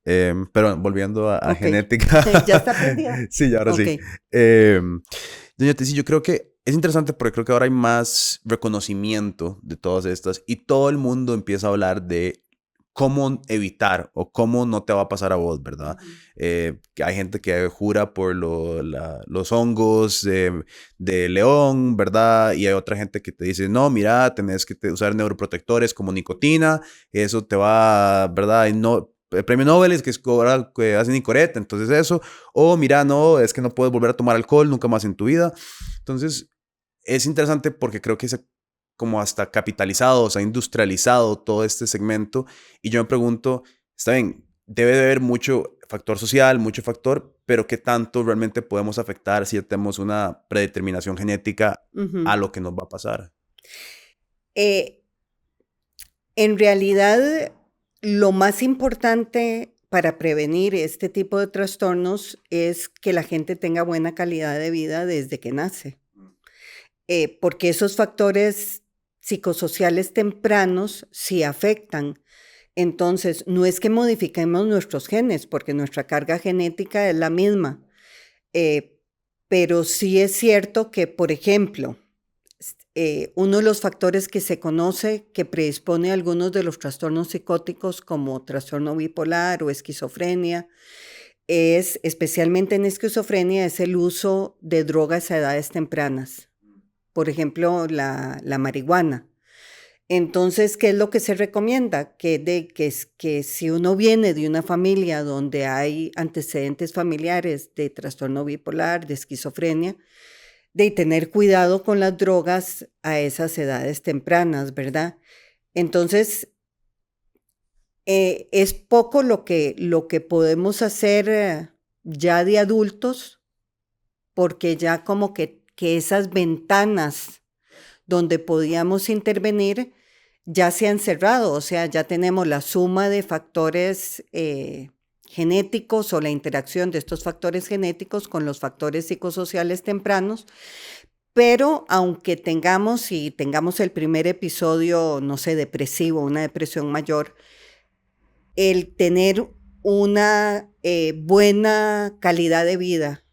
Pero volviendo a Ok. genética. ¿Ya está prendido? Sí, ahora Ok. sí. Doña Tessy, yo creo que es interesante porque creo que ahora hay más reconocimiento de todas estas y todo el mundo empieza a hablar de cómo evitar o cómo no te va a pasar a vos, ¿verdad? Ujú. Que hay gente que jura por los hongos de león, ¿verdad? Y hay otra gente que te dice, no, mira, tenés que usar neuroprotectores como nicotina, eso te va, ¿verdad? Y no, el premio Nobel es que es cobrar, que hace Nicorette, entonces eso, o mira, no, es que no puedes volver a tomar alcohol nunca más en tu vida. Entonces, es interesante porque creo que se como hasta capitalizado, se ha industrializado todo este segmento y yo me pregunto, está bien, debe de haber mucho factor social, mucho factor, pero ¿qué tanto realmente podemos afectar si tenemos una predeterminación genética a Ujú. lo que nos va a pasar? Eh, en realidad, lo más importante para prevenir este tipo de trastornos es que la gente tenga buena calidad de vida desde que nace, porque esos factores psicosociales tempranos sí afectan. Entonces, no es que modifiquemos nuestros genes, porque nuestra carga genética es la misma, eh, pero sí es cierto que, por ejemplo, uno de los factores que se conoce que predispone a algunos de los trastornos psicóticos como trastorno bipolar o esquizofrenia es, especialmente en esquizofrenia, es el uso de drogas a edades tempranas. Por ejemplo, la marihuana. Entonces, ¿qué es lo que se recomienda? Que si uno viene de una familia donde hay antecedentes familiares de trastorno bipolar, de esquizofrenia, de tener cuidado con las drogas a esas edades tempranas, ¿verdad? Entonces, es poco lo que podemos hacer ya de adultos, porque ya como que esas ventanas donde podíamos intervenir ya se han cerrado, o sea, ya tenemos la suma de factores genéticos o la interacción de estos factores genéticos con los factores psicosociales tempranos, pero aunque tengamos el primer episodio, no sé, depresivo, una depresión mayor, el tener una buena calidad de vida,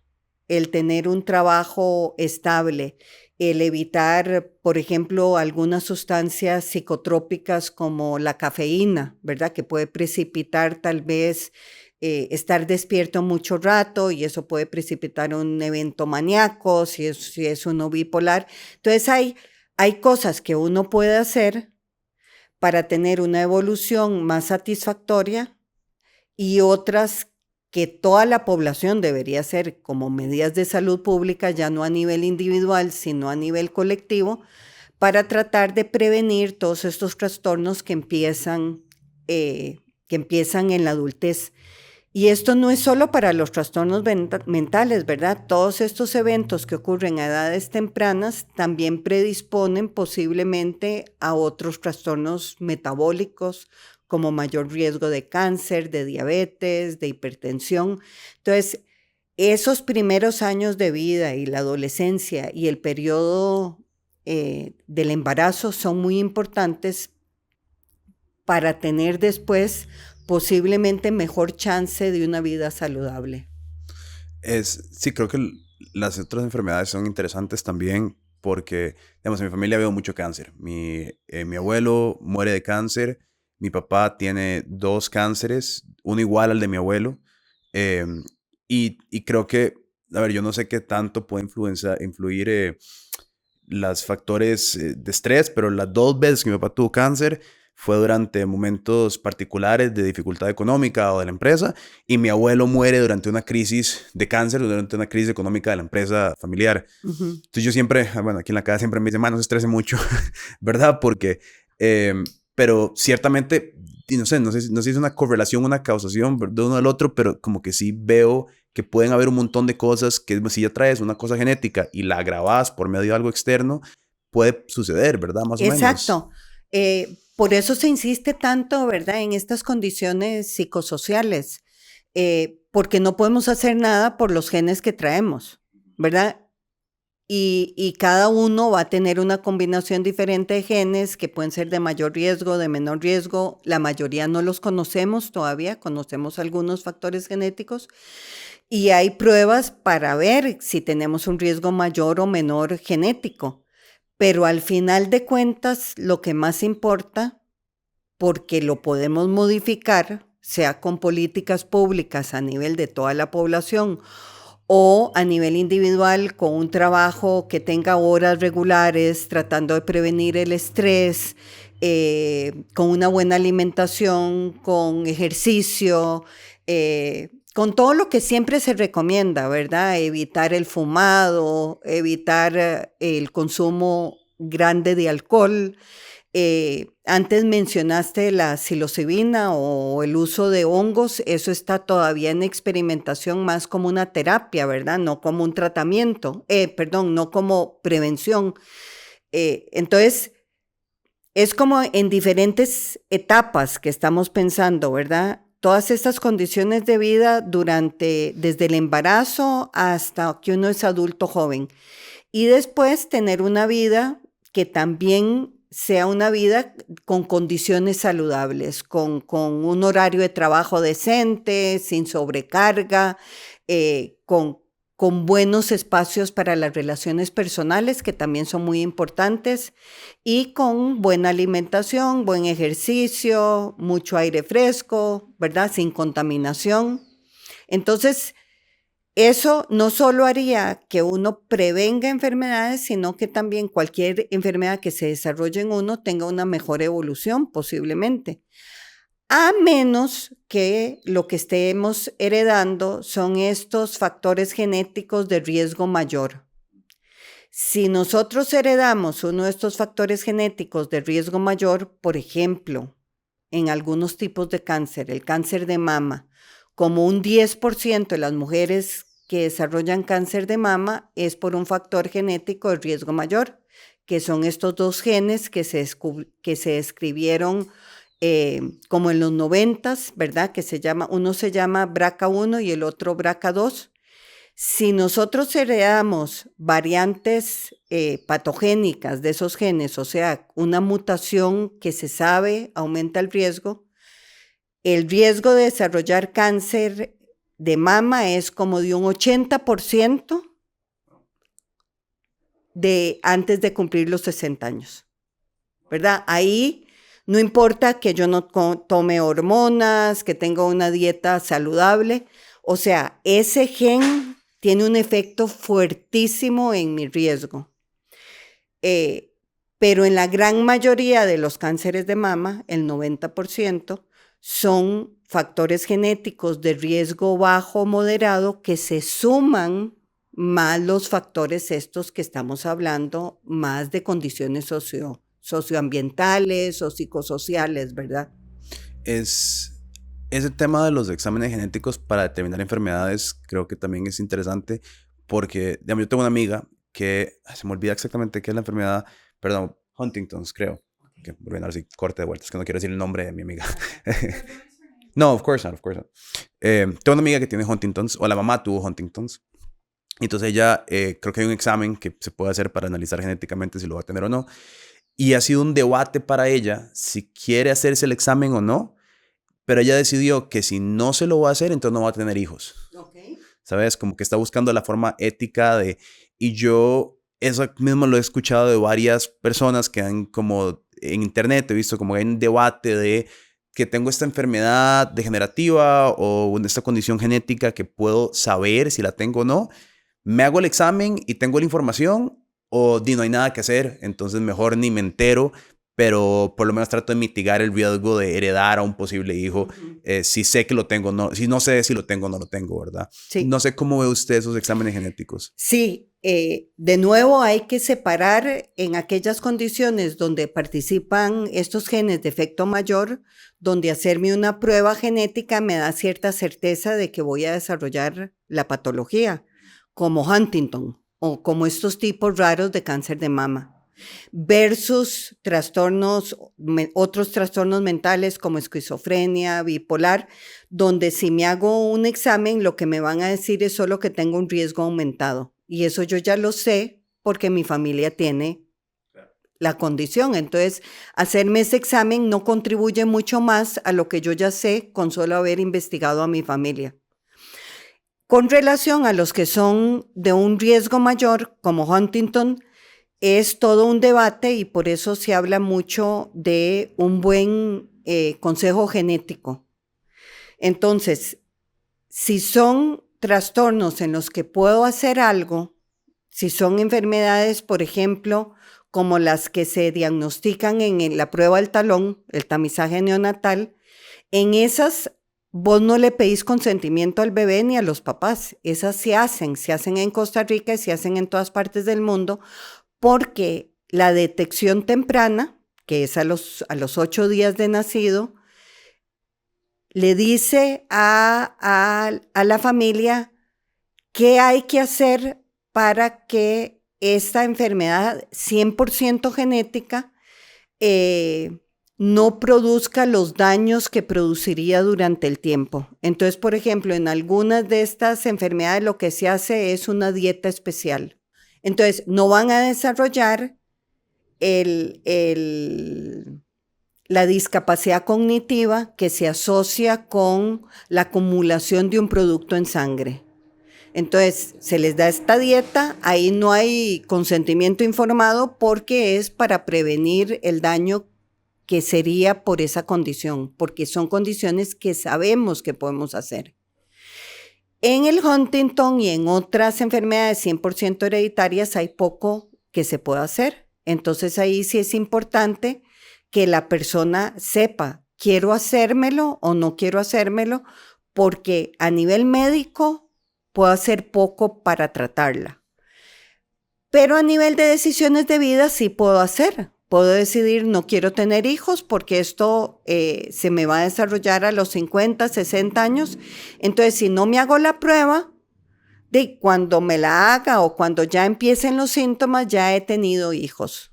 el tener un trabajo estable, el evitar, por ejemplo, algunas sustancias psicotrópicas como la cafeína, ¿verdad? Que puede precipitar tal vez estar despierto mucho rato y eso puede precipitar un evento maníaco, si es uno bipolar. Entonces hay cosas que uno puede hacer para tener una evolución más satisfactoria y otras que toda la población debería hacer como medidas de salud pública, ya no a nivel individual, sino a nivel colectivo, para tratar de prevenir todos estos trastornos que empiezan en la adultez. Y esto no es solo para los trastornos mentales, ¿verdad? Todos estos eventos que ocurren a edades tempranas también predisponen posiblemente a otros trastornos metabólicos, como mayor riesgo de cáncer, de diabetes, de hipertensión. Entonces, esos primeros años de vida y la adolescencia y el periodo del embarazo son muy importantes para tener después posiblemente mejor chance de una vida saludable. Sí, creo que las otras enfermedades son interesantes también porque, digamos, en mi familia veo mucho cáncer. Mi abuelo muere de cáncer, mi papá tiene dos cánceres, uno igual al de mi abuelo, em, y creo que, a ver, yo no sé qué tanto puede influir los factores de estrés, pero las dos veces que mi papá tuvo cáncer fue durante momentos particulares de dificultad económica o de la empresa, y mi abuelo muere durante una crisis de cáncer, durante una crisis económica de la empresa familiar. Ujú. Entonces yo siempre, bueno, aquí en la casa siempre me dicen, no se estrese mucho, ¿verdad? Porque, eh, pero ciertamente, y no sé si es una correlación, una causación de uno al otro, pero como que sí veo que pueden haber un montón de cosas que si ya traes una cosa genética y la agravas por medio de algo externo, puede suceder, ¿verdad? Más o menos. Exacto. Por eso se insiste tanto, ¿verdad?, en estas condiciones psicosociales, porque no podemos hacer nada por los genes que traemos, ¿verdad? y cada uno va a tener una combinación diferente de genes que pueden ser de mayor riesgo, de menor riesgo. La mayoría no los conocemos todavía, conocemos algunos factores genéticos y hay pruebas para ver si tenemos un riesgo mayor o menor genético. Pero al final de cuentas, lo que más importa, porque lo podemos modificar, sea con políticas públicas a nivel de toda la población o a nivel individual con un trabajo que tenga horas regulares, tratando de prevenir el estrés, con una buena alimentación, con ejercicio, con todo lo que siempre se recomienda, ¿verdad? Evitar el fumado, evitar el consumo grande de alcohol. Antes mencionaste la psilocibina o el uso de hongos, eso está todavía en experimentación más como una terapia, ¿verdad? No como un tratamiento, perdón, no como prevención. Entonces, es como en diferentes etapas que estamos pensando, ¿verdad? Todas estas condiciones de vida desde el embarazo hasta que uno es adulto joven. Y después tener una vida que también sea una vida con condiciones saludables, con un horario de trabajo decente, sin sobrecarga, con buenos espacios para las relaciones personales, que también son muy importantes, y con buena alimentación, buen ejercicio, mucho aire fresco, ¿verdad? Sin contaminación. Entonces, eso no solo haría que uno prevenga enfermedades, sino que también cualquier enfermedad que se desarrolle en uno tenga una mejor evolución posiblemente. A menos que lo que estemos heredando son estos factores genéticos de riesgo mayor. Si nosotros heredamos uno de estos factores genéticos de riesgo mayor, por ejemplo, en algunos tipos de cáncer, el cáncer de mama, como un 10% de las mujeres que desarrollan cáncer de mama es por un factor genético de riesgo mayor, que son estos dos genes que se describieron como en los 90s, ¿verdad? Uno se llama BRCA1 y el otro BRCA2. Si nosotros heredamos variantes patogénicas de esos genes, o sea, una mutación que se sabe aumenta el riesgo de desarrollar cáncer de mama es como de un 80% antes de cumplir los 60 años, ¿verdad? Ahí no importa que yo no tome hormonas, que tenga una dieta saludable, o sea, ese gen tiene un efecto fuertísimo en mi riesgo. Pero en la gran mayoría de los cánceres de mama, el 90%, son factores genéticos de riesgo bajo o moderado que se suman más los factores estos que estamos hablando, más de condiciones socioambientales o psicosociales, ¿verdad? Ese tema de los exámenes genéticos para determinar enfermedades creo que también es interesante porque, digamos, yo tengo una amiga que se me olvida exactamente qué es la enfermedad, perdón, Huntington's creo. Que voy a dar así corte de vueltas, que no quiero decir el nombre de mi amiga. No, of course not, of course not. Tengo una amiga que tiene Huntington's, o la mamá tuvo Huntington's. Entonces ella, creo que hay un examen que se puede hacer para analizar genéticamente si lo va a tener o no. Y ha sido un debate para ella si quiere hacerse el examen o no, pero ella decidió que si no se lo va a hacer, entonces no va a tener hijos. Okay. ¿Sabes? Como que está buscando la forma ética de... Y yo eso mismo lo he escuchado de varias personas que han como en internet, he visto como hay un debate de que tengo esta enfermedad degenerativa o esta condición genética que puedo saber si la tengo o no. Me hago el examen y tengo la información o no hay nada que hacer, entonces mejor ni me entero, pero por lo menos trato de mitigar el riesgo de heredar a un posible hijo, si sé que lo tengo, no, si no sé si lo tengo o no lo tengo, ¿verdad? Sí. No sé cómo ve usted esos exámenes genéticos. Sí, de nuevo hay que separar en aquellas condiciones donde participan estos genes de efecto mayor, donde hacerme una prueba genética me da cierta certeza de que voy a desarrollar la patología, como Huntington o como estos tipos raros de cáncer de mama, versus otros trastornos mentales como esquizofrenia, bipolar, donde si me hago un examen, lo que me van a decir es solo que tengo un riesgo aumentado. Y eso yo ya lo sé porque mi familia tiene la condición. Entonces, hacerme ese examen no contribuye mucho más a lo que yo ya sé con solo haber investigado a mi familia. Con relación a los que son de un riesgo mayor, como Huntington, es todo un debate y por eso se habla mucho de un buen consejo genético. Entonces, si son trastornos en los que puedo hacer algo, si son enfermedades, por ejemplo, como las que se diagnostican en la prueba del talón, el tamizaje neonatal, en esas vos no le pedís consentimiento al bebé ni a los papás. Esas se hacen en Costa Rica y se hacen en todas partes del mundo, porque la detección temprana, que es a los 8 días de nacido, le dice a la familia qué hay que hacer para que esta enfermedad 100% genética no produzca los daños que produciría durante el tiempo. Entonces, por ejemplo, en algunas de estas enfermedades lo que se hace es una dieta especial. Entonces, no van a desarrollar la discapacidad cognitiva que se asocia con la acumulación de un producto en sangre. Entonces, se les da esta dieta, ahí no hay consentimiento informado porque es para prevenir el daño que sería por esa condición, porque son condiciones que sabemos que podemos hacer. En el Huntington y en otras enfermedades 100% hereditarias hay poco que se pueda hacer. Entonces ahí sí es importante que la persona sepa, ¿quiero hacérmelo o no quiero hacérmelo? Porque a nivel médico puedo hacer poco para tratarla. Pero a nivel de decisiones de vida sí puedo hacer. Puedo decidir, no quiero tener hijos porque esto se me va a desarrollar a los 50, 60 años. Entonces, si no me hago la prueba, de cuando me la haga o cuando ya empiecen los síntomas, ya he tenido hijos.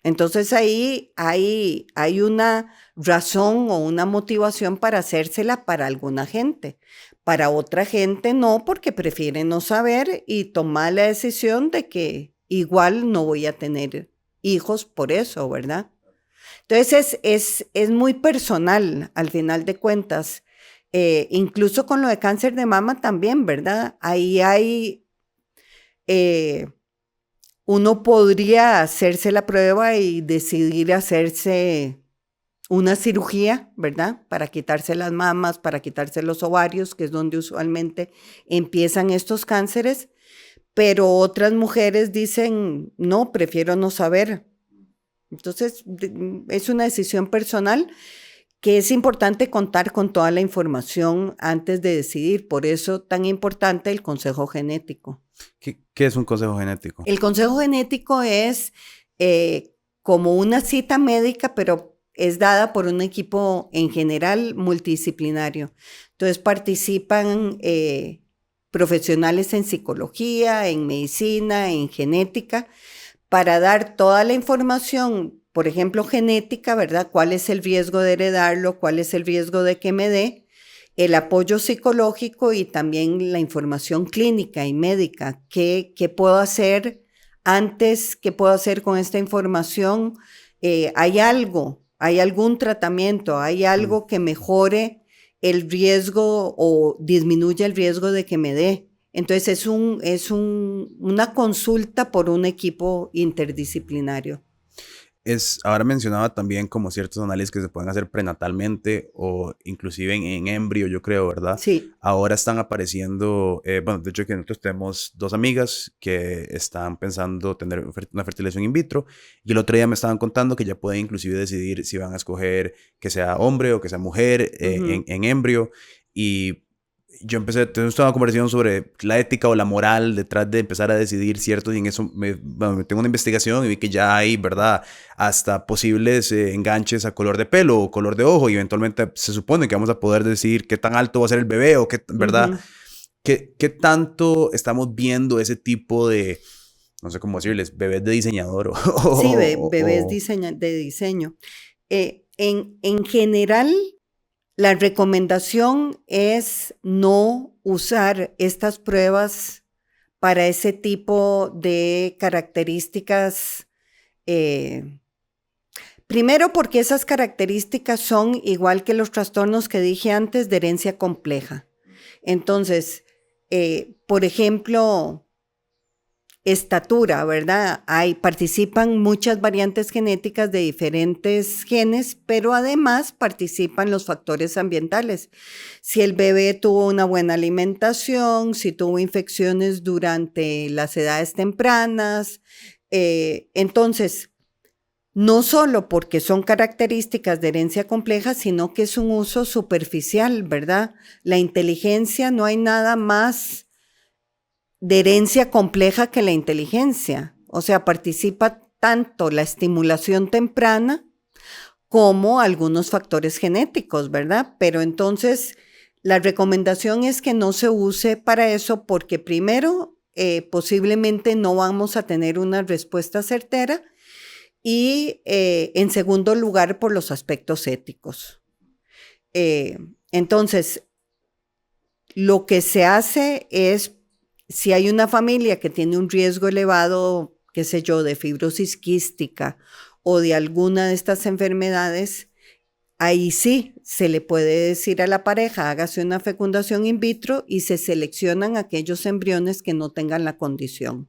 Entonces ahí hay una razón o una motivación para hacérsela para alguna gente. Para otra gente no, porque prefieren no saber y tomar la decisión de que igual no voy a tener hijos por eso, ¿verdad? Entonces es muy personal al final de cuentas. Incluso con lo de cáncer de mama también, ¿verdad? Ahí hay... uno podría hacerse la prueba y decidir hacerse una cirugía, ¿verdad? Para quitarse las mamas, para quitarse los ovarios, que es donde usualmente empiezan estos cánceres, pero otras mujeres dicen, no, prefiero no saber. Entonces, es una decisión personal que es importante contar con toda la información antes de decidir. Por eso tan importante el consejo genético. ¿Qué es un consejo genético? El consejo genético es como una cita médica, pero es dada por un equipo en general multidisciplinario. Entonces participan profesionales en psicología, en medicina, en genética, para dar toda la información, por ejemplo, genética, ¿verdad? ¿Cuál es el riesgo de heredarlo? ¿Cuál es el riesgo de que me dé? El apoyo psicológico y también la información clínica y médica. ¿Qué puedo hacer antes? ¿Qué puedo hacer con esta información? ¿Hay algún tratamiento? ¿Hay algo que mejore el riesgo o disminuya el riesgo de que me dé? Entonces es una consulta por un equipo interdisciplinario. Ahora mencionaba también como ciertos análisis que se pueden hacer prenatalmente o inclusive en embrio, yo creo, ¿verdad? Sí. Ahora están apareciendo, bueno, de hecho que nosotros tenemos 2 amigas que están pensando tener una fertilización in vitro y el otro día me estaban contando que ya pueden inclusive decidir si van a escoger que sea hombre o que sea mujer en embrio. Y yo empecé a tener una conversación sobre la ética o la moral detrás de empezar a decidir, ¿cierto? Y en eso me tengo una investigación y vi que ya hay, ¿verdad? Hasta posibles enganches a color de pelo o color de ojo y eventualmente se supone que vamos a poder decidir qué tan alto va a ser el bebé o qué, ¿verdad? ¿Qué tanto estamos viendo ese tipo de, no sé cómo decirles, bebés de diseñador? Sí, bebés de diseño. En general, la recomendación es no usar estas pruebas para ese tipo de características. Primero porque esas características son, igual que los trastornos que dije antes, de herencia compleja. Entonces, por ejemplo, estatura, ¿verdad? Participan muchas variantes genéticas de diferentes genes, pero además participan los factores ambientales. Si el bebé tuvo una buena alimentación, si tuvo infecciones durante las edades tempranas, entonces, no solo porque son características de herencia compleja, sino que es un uso superficial, ¿verdad? La inteligencia, no hay nada más de herencia compleja que la inteligencia. O sea, participa tanto la estimulación temprana como algunos factores genéticos, ¿verdad? Pero entonces, la recomendación es que no se use para eso porque primero, posiblemente no vamos a tener una respuesta certera y en segundo lugar, por los aspectos éticos. Entonces, lo que se hace es, si hay una familia que tiene un riesgo elevado, qué sé yo, de fibrosis quística o de alguna de estas enfermedades, ahí sí se le puede decir a la pareja, hágase una fecundación in vitro y se seleccionan aquellos embriones que no tengan la condición.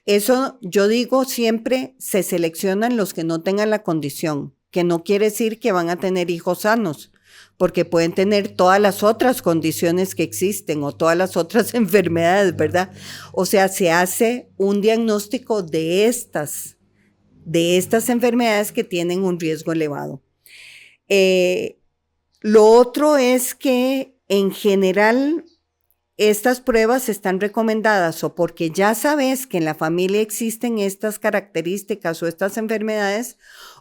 Eso yo digo siempre, se seleccionan los que no tengan la condición, que no quiere decir que van a tener hijos sanos, porque pueden tener todas las otras condiciones que existen o todas las otras enfermedades, ¿verdad? O sea, se hace un diagnóstico de estas enfermedades que tienen un riesgo elevado. Lo otro es que en general estas pruebas están recomendadas o porque ya sabes que en la familia existen estas características o estas enfermedades,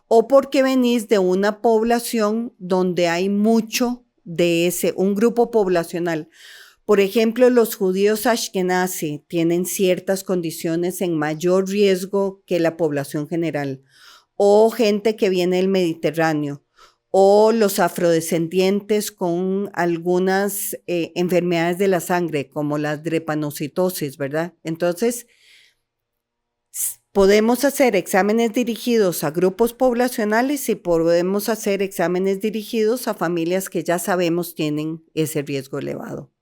o porque venís de una población donde hay mucho de un grupo poblacional. Por ejemplo, los judíos ashkenazi tienen ciertas condiciones en mayor riesgo que la población general, o gente que viene del Mediterráneo, o los afrodescendientes con algunas enfermedades de la sangre, como la drepanocitosis, ¿verdad? Entonces, podemos hacer exámenes dirigidos a grupos poblacionales y podemos hacer exámenes dirigidos a familias que ya sabemos tienen ese riesgo elevado.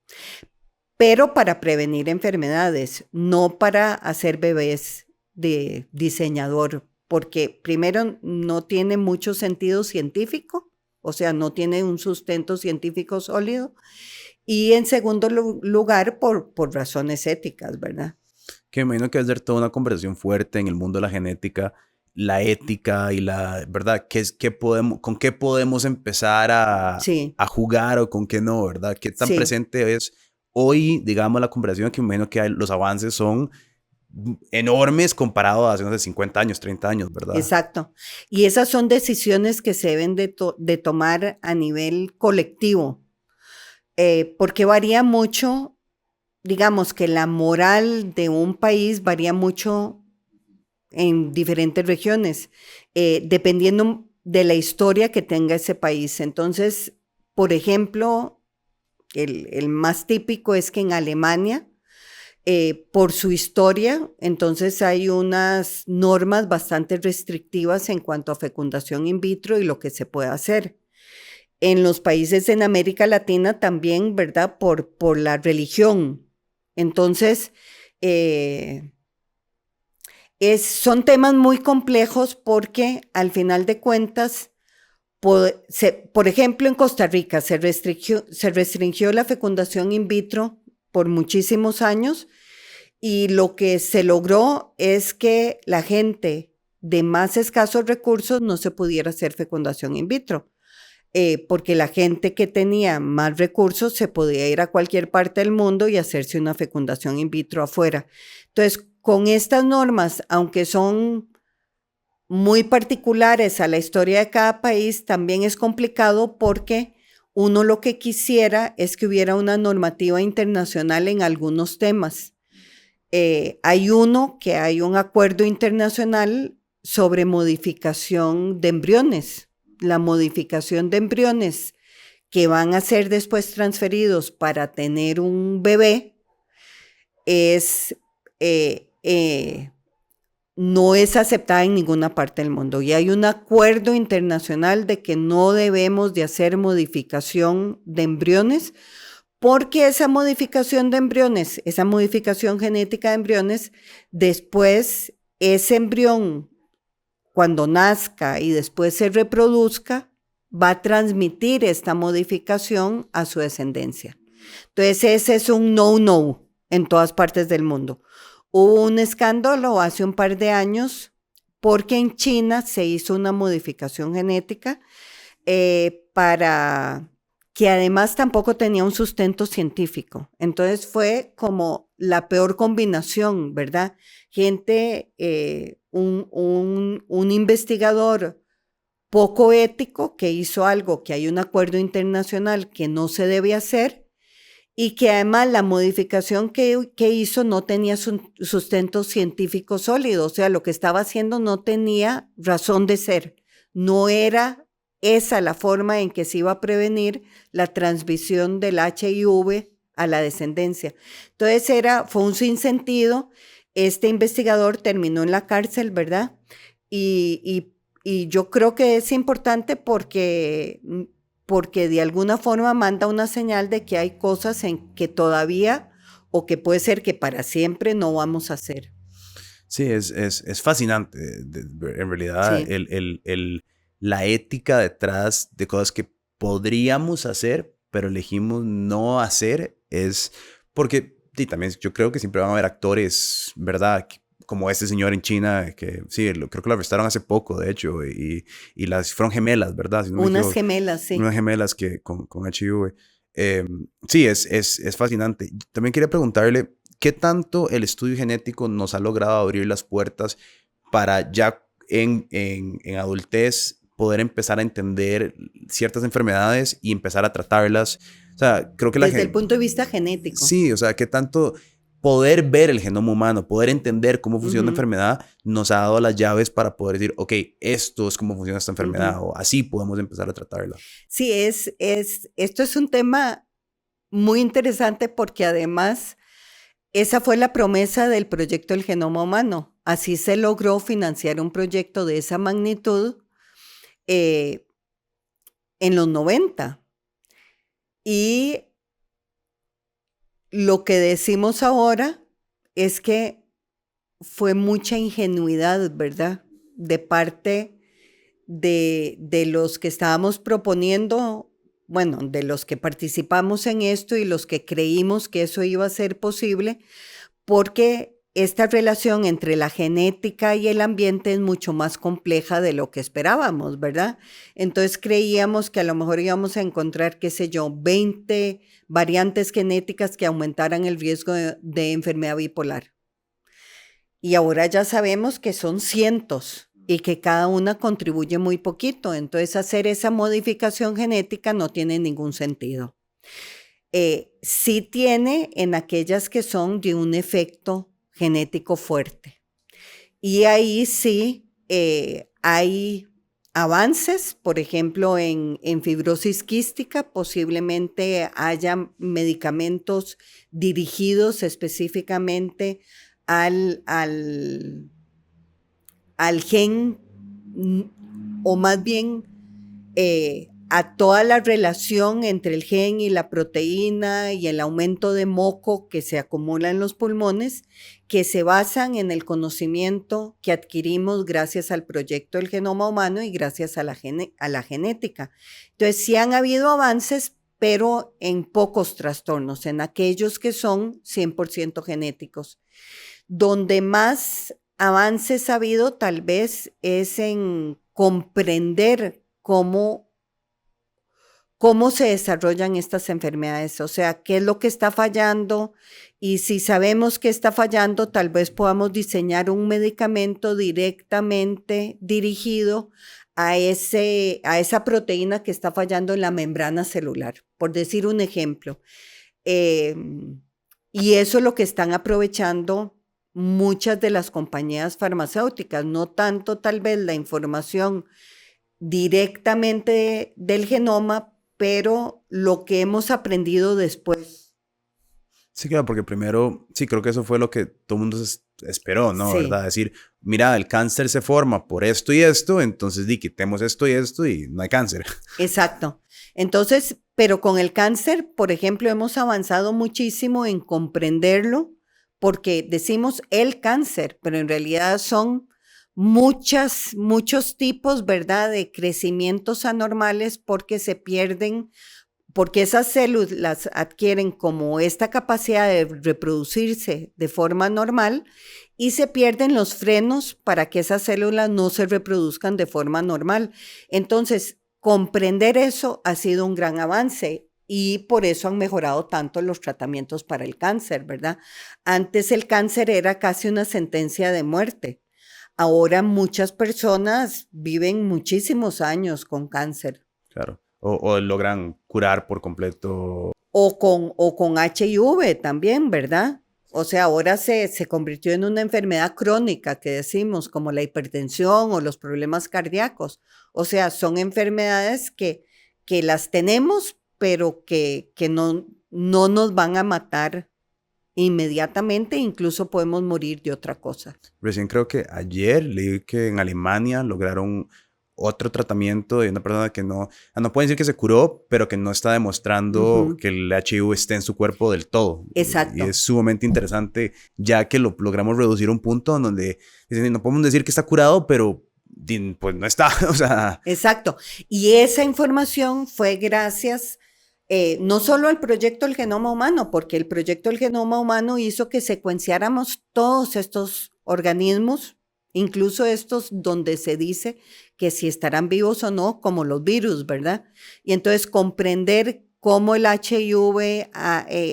Pero para prevenir enfermedades, no para hacer bebés de diseñador, porque primero no tiene mucho sentido científico, o sea, no tiene un sustento científico sólido, y en segundo lugar, por razones éticas, ¿verdad? Que me imagino que va a ser toda una conversación fuerte en el mundo de la genética, la ética y la, ¿verdad? ¿Con qué podemos empezar Sí, a jugar o con qué no, ¿verdad? ¿Qué tan sí, presente es hoy, digamos, la conversación? Que me imagino que los avances son enormes comparado a hace 50 años, 30 años, ¿verdad? exacto. Y esas son decisiones que se deben de tomar a nivel colectivo, porque varía mucho, digamos que la moral de un país varía mucho en diferentes regiones, dependiendo de la historia que tenga ese país. Entonces, por ejemplo, el más típico es que en Alemania, por su historia, entonces hay unas normas bastante restrictivas en cuanto a fecundación in vitro y lo que se puede hacer. En los países en América Latina también, ¿verdad? Por la religión. Entonces, son temas muy complejos porque al final de cuentas, por ejemplo, en Costa Rica se restringió la fecundación in vitro por muchísimos años y lo que se logró es que la gente de más escasos recursos no se pudiera hacer fecundación in vitro, porque la gente que tenía más recursos se podía ir a cualquier parte del mundo y hacerse una fecundación in vitro afuera. Entonces, con estas normas, aunque son muy particulares a la historia de cada país, también es complicado porque uno lo que quisiera es que hubiera una normativa internacional en algunos temas. Hay un acuerdo internacional sobre modificación de embriones. La modificación de embriones que van a ser después transferidos para tener un bebé es eh, eh, no es aceptada en ninguna parte del mundo. Y hay un acuerdo internacional de que no debemos de hacer modificación de embriones, porque esa modificación de embriones, esa modificación genética de embriones, después ese embrión, cuando nazca y después se reproduzca, va a transmitir esta modificación a su descendencia. Entonces ese es un no en todas partes del mundo. Hubo un escándalo hace un par de años porque en China se hizo una modificación genética para que además tampoco tenía un sustento científico. Entonces fue como la peor combinación, ¿verdad? Gente, un investigador poco ético que hizo algo que hay un acuerdo internacional que no se debe hacer y que además la modificación que hizo no tenía sustento científico sólido, o sea, lo que estaba haciendo no tenía razón de ser, no era esa la forma en que se iba a prevenir la transmisión del HIV a la descendencia. Entonces fue un sinsentido, este investigador terminó en la cárcel, ¿verdad? Y yo creo que es importante porque de alguna forma manda una señal de que hay cosas en que todavía o que puede ser que para siempre no vamos a hacer. Sí, es fascinante, en realidad, Sí, la ética detrás de cosas que podríamos hacer, pero elegimos no hacer, es porque y también yo creo que siempre van a haber actores, ¿verdad? Como este señor en China, que sí, creo que lo arrestaron hace poco, de hecho, y las fueron gemelas, ¿verdad? Si no me unas equivoco, gemelas, sí. unas gemelas que con HIV. Eh, sí, es fascinante. También quería preguntarle, ¿qué tanto el estudio genético nos ha logrado abrir las puertas para ya en adultez poder empezar a entender ciertas enfermedades y empezar a tratarlas? O sea, creo que la Desde el gente... punto de vista genético. Sí, o sea, ¿qué tanto poder ver el genoma humano, poder entender cómo funciona una Ujú, enfermedad, nos ha dado las llaves para poder decir, ok, esto es cómo funciona esta enfermedad, ujú. o así podemos empezar a tratarla? Sí, esto es un tema muy interesante porque además esa fue la promesa del proyecto del genoma humano. Así se logró financiar un proyecto de esa magnitud eh, en los 90. Y lo que decimos ahora es que fue mucha ingenuidad, ¿verdad? De parte de los que estábamos proponiendo, bueno, de los que participamos en esto y los que creímos que eso iba a ser posible, porque esta relación entre la genética y el ambiente es mucho más compleja de lo que esperábamos, ¿verdad? Entonces creíamos que a lo mejor íbamos a encontrar, qué sé yo, 20 variantes genéticas que aumentaran el riesgo de enfermedad bipolar. Y ahora ya sabemos que son cientos y que cada una contribuye muy poquito. Entonces hacer esa modificación genética no tiene ningún sentido. Sí tiene en aquellas que son de un efecto genético fuerte. Y ahí sí hay avances, por ejemplo, en fibrosis quística, posiblemente haya medicamentos dirigidos específicamente al, al, al gen, o más bien a toda la relación entre el gen y la proteína y el aumento de moco que se acumula en los pulmones, que se basan en el conocimiento que adquirimos gracias al proyecto del genoma humano y gracias a la genética. Entonces, sí han habido avances, pero en pocos trastornos, en aquellos que son 100% genéticos. Donde más avances ha habido tal vez es en comprender cómo se desarrollan estas enfermedades, o sea, qué es lo que está fallando y si sabemos qué está fallando, tal vez podamos diseñar un medicamento directamente dirigido a esa proteína que está fallando en la membrana celular, por decir un ejemplo. Eh, y eso es lo que están aprovechando muchas de las compañías farmacéuticas, no tanto tal vez la información directamente del genoma, pero lo que hemos aprendido después. Sí, claro, porque primero, sí, creo que eso fue lo que todo el mundo esperó, ¿no? Sí, ¿Verdad? Decir, mira, el cáncer se forma por esto y esto, entonces di, quitemos esto y no hay cáncer. exacto. Entonces, pero con el cáncer, por ejemplo, hemos avanzado muchísimo en comprenderlo porque decimos el cáncer, pero en realidad son muchos tipos, ¿verdad?, de crecimientos anormales porque se pierden, porque esas células adquieren como esta capacidad de reproducirse de forma normal y se pierden los frenos para que esas células no se reproduzcan de forma normal. Entonces, comprender eso ha sido un gran avance y por eso han mejorado tanto los tratamientos para el cáncer, ¿verdad? Antes el cáncer era casi una sentencia de muerte. Ahora muchas personas viven muchísimos años con cáncer. Claro. O logran curar por completo. O con HIV también, ¿verdad? O sea, ahora se convirtió en una enfermedad crónica que decimos, como la hipertensión o los problemas cardíacos. O sea, son enfermedades que las tenemos, pero que no nos van a matar inmediatamente, incluso podemos morir de otra cosa. Recién creo que ayer leí que en Alemania lograron otro tratamiento de una persona que no, no pueden decir que se curó, pero que no está demostrando Ujú, que el HIV esté en su cuerpo del todo. Y es exacto. sumamente interesante ya que lo logramos reducir a un punto en donde dicen, no podemos decir que está curado, pero pues no está. O sea, Exacto. Y esa información fue gracias no solo al proyecto del genoma humano, porque el proyecto del genoma humano hizo que secuenciáramos todos estos organismos, incluso estos donde se dice que si estarán vivos o no, como los virus, ¿verdad? Y entonces comprender cómo el HIV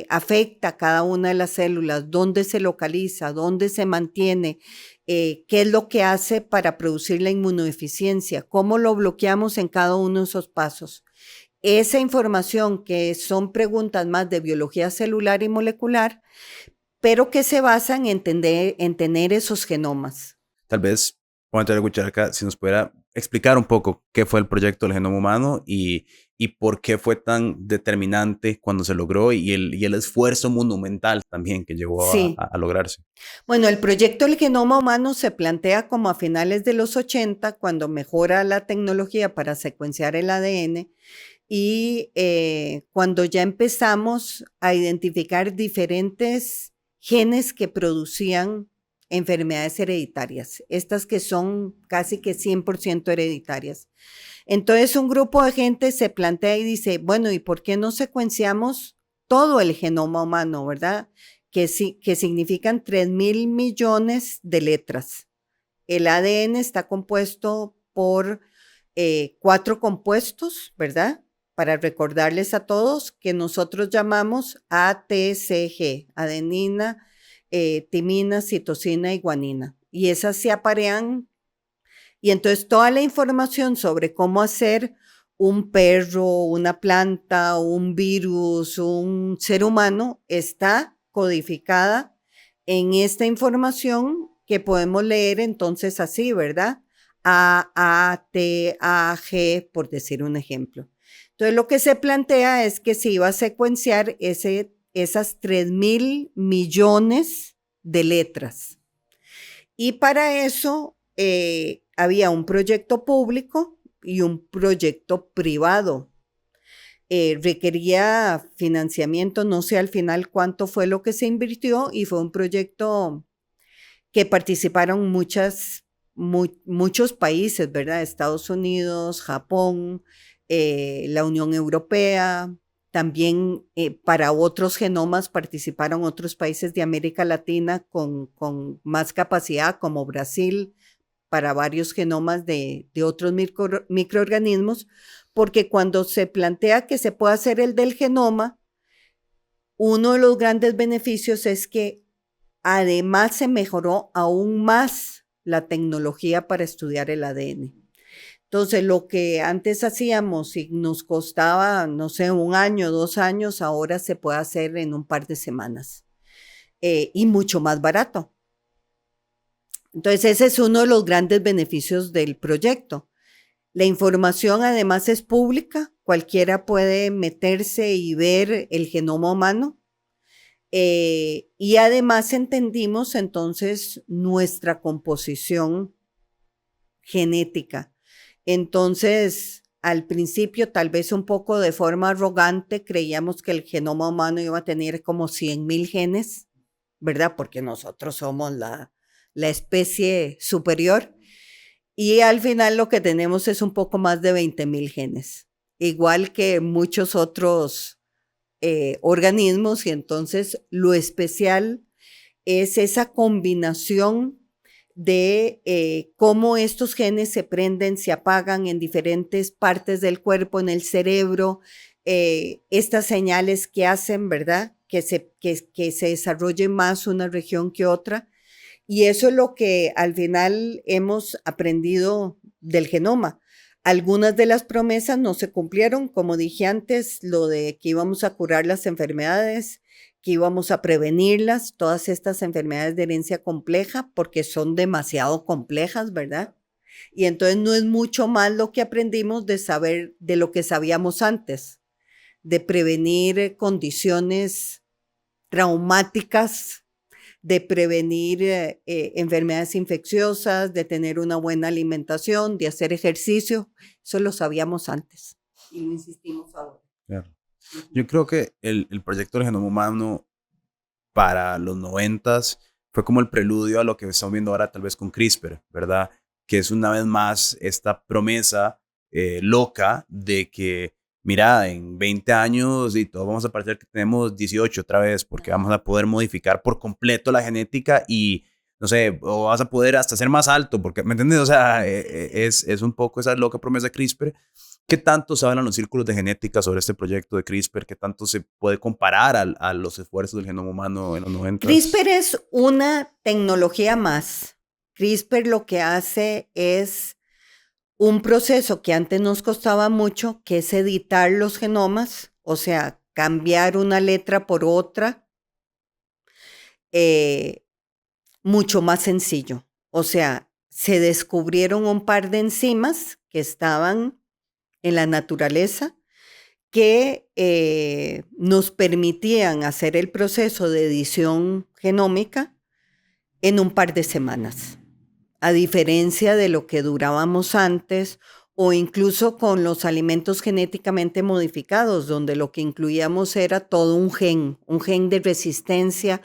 afecta a cada una de las células, dónde se localiza, dónde se mantiene, qué es lo que hace para producir la inmunodeficiencia, cómo lo bloqueamos en cada uno de esos pasos. Esa información que son preguntas más de biología celular y molecular, pero que se basan en tener esos genomas. tal vez, voy a entrar a escuchar acá, si nos pudiera explicar un poco qué fue el proyecto del genoma humano y por qué fue tan determinante cuando se logró y el esfuerzo monumental también que llevó Sí, a lograrse. bueno, el proyecto del genoma humano se plantea como a finales de los 80, cuando mejora la tecnología para secuenciar el ADN y cuando ya empezamos a identificar diferentes genes que producían enfermedades hereditarias, estas que son casi que 100% hereditarias. Entonces un grupo de gente se plantea y dice, bueno, ¿y por qué no secuenciamos todo el genoma humano, verdad? Que significan 3.000 millones de letras. El ADN está compuesto por 4 compuestos, ¿verdad? Para recordarles a todos que nosotros llamamos ATCG, adenina, timina, citosina y guanina. Y esas se aparean y entonces toda la información sobre cómo hacer un perro, una planta, un virus, un ser humano está codificada en esta información que podemos leer entonces así, ¿verdad? A, T, A, G, por decir un ejemplo. Entonces lo que se plantea es que se iba a secuenciar esas 3.000 millones de letras. Y para eso había un proyecto público y un proyecto privado. Requería financiamiento, no sé al final cuánto fue lo que se invirtió y fue un proyecto que participaron muchos países, ¿verdad? Estados Unidos, Japón, la Unión Europea, también para otros genomas participaron otros países de América Latina con más capacidad, como Brasil, para varios genomas de otros microorganismos, porque cuando se plantea que se puede hacer el del genoma, uno de los grandes beneficios es que además se mejoró aún más la tecnología para estudiar el ADN. Entonces, lo que antes hacíamos y nos costaba, no sé, 1 año, 2 años, ahora se puede hacer en un par de semanas y mucho más barato. Entonces, ese es uno de los grandes beneficios del proyecto. La información además es pública, cualquiera puede meterse y ver el genoma humano. Y además entendimos entonces nuestra composición genética. Entonces, al principio, tal vez un poco de forma arrogante, creíamos que el genoma humano iba a tener como 100,000 genes, ¿verdad? Porque nosotros somos la especie superior. Y al final lo que tenemos es un poco más de 20,000 genes, igual que muchos otros organismos. Y entonces lo especial es esa combinación de cómo estos genes se prenden, se apagan en diferentes partes del cuerpo, en el cerebro, estas señales que hacen, ¿verdad? Que se desarrolle más una región que otra. Y eso es lo que al final hemos aprendido del genoma. Algunas de las promesas no se cumplieron, como dije antes, lo de que íbamos a curar las enfermedades, que íbamos a prevenirlas, todas estas enfermedades de herencia compleja, porque son demasiado complejas, ¿verdad? Y entonces no es mucho más lo que aprendimos de saber de lo que sabíamos antes, de prevenir condiciones traumáticas, de prevenir enfermedades infecciosas, de tener una buena alimentación, de hacer ejercicio. Eso lo sabíamos antes y lo insistimos ahora. Claro. Yo creo que el proyecto del genoma humano para los 90s fue como el preludio a lo que estamos viendo ahora tal vez con CRISPR, ¿verdad? Que es una vez más esta promesa loca de que, mira, en 20 años y todos vamos a parecer que tenemos 18 otra vez porque vamos a poder modificar por completo la genética y, no sé, o vas a poder hasta ser más alto, porque, ¿me entiendes? O sea, es un poco esa loca promesa de CRISPR. ¿Qué tanto se habla en los círculos de genética sobre este proyecto de CRISPR? ¿Qué tanto se puede comparar a los esfuerzos del genoma humano en los 90? CRISPR es una tecnología más. CRISPR lo que hace es un proceso que antes nos costaba mucho, que es editar los genomas, o sea, cambiar una letra por otra, mucho más sencillo. O sea, se descubrieron un par de enzimas que estaban en la naturaleza que nos permitían hacer el proceso de edición genómica en un par de semanas, a diferencia de lo que durábamos antes o incluso con los alimentos genéticamente modificados, donde lo que incluíamos era todo un gen de resistencia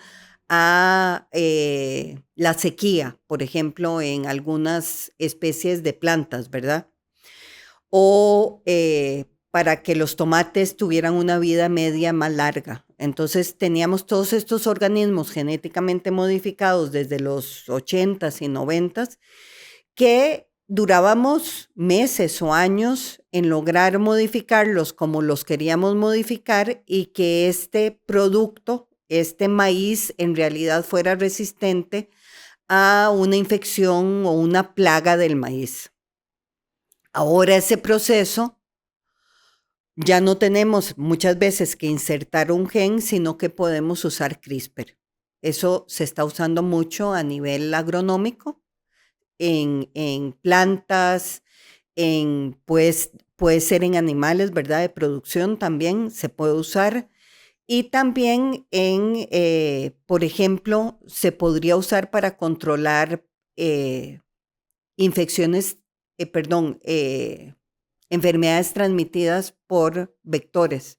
a la sequía, por ejemplo, en algunas especies de plantas, ¿verdad? O para que los tomates tuvieran una vida media más larga. Entonces teníamos todos estos organismos genéticamente modificados desde los 80s y 90s que durábamos meses o años en lograr modificarlos como los queríamos modificar y que este producto, este maíz, en realidad fuera resistente a una infección o una plaga del maíz. Ahora ese proceso ya no tenemos muchas veces que insertar un gen, sino que podemos usar CRISPR. Eso se está usando mucho a nivel agronómico, en plantas, pues, puede ser en animales, ¿verdad? De producción también se puede usar. Y también por ejemplo, se podría usar para controlar infecciones, enfermedades transmitidas por vectores,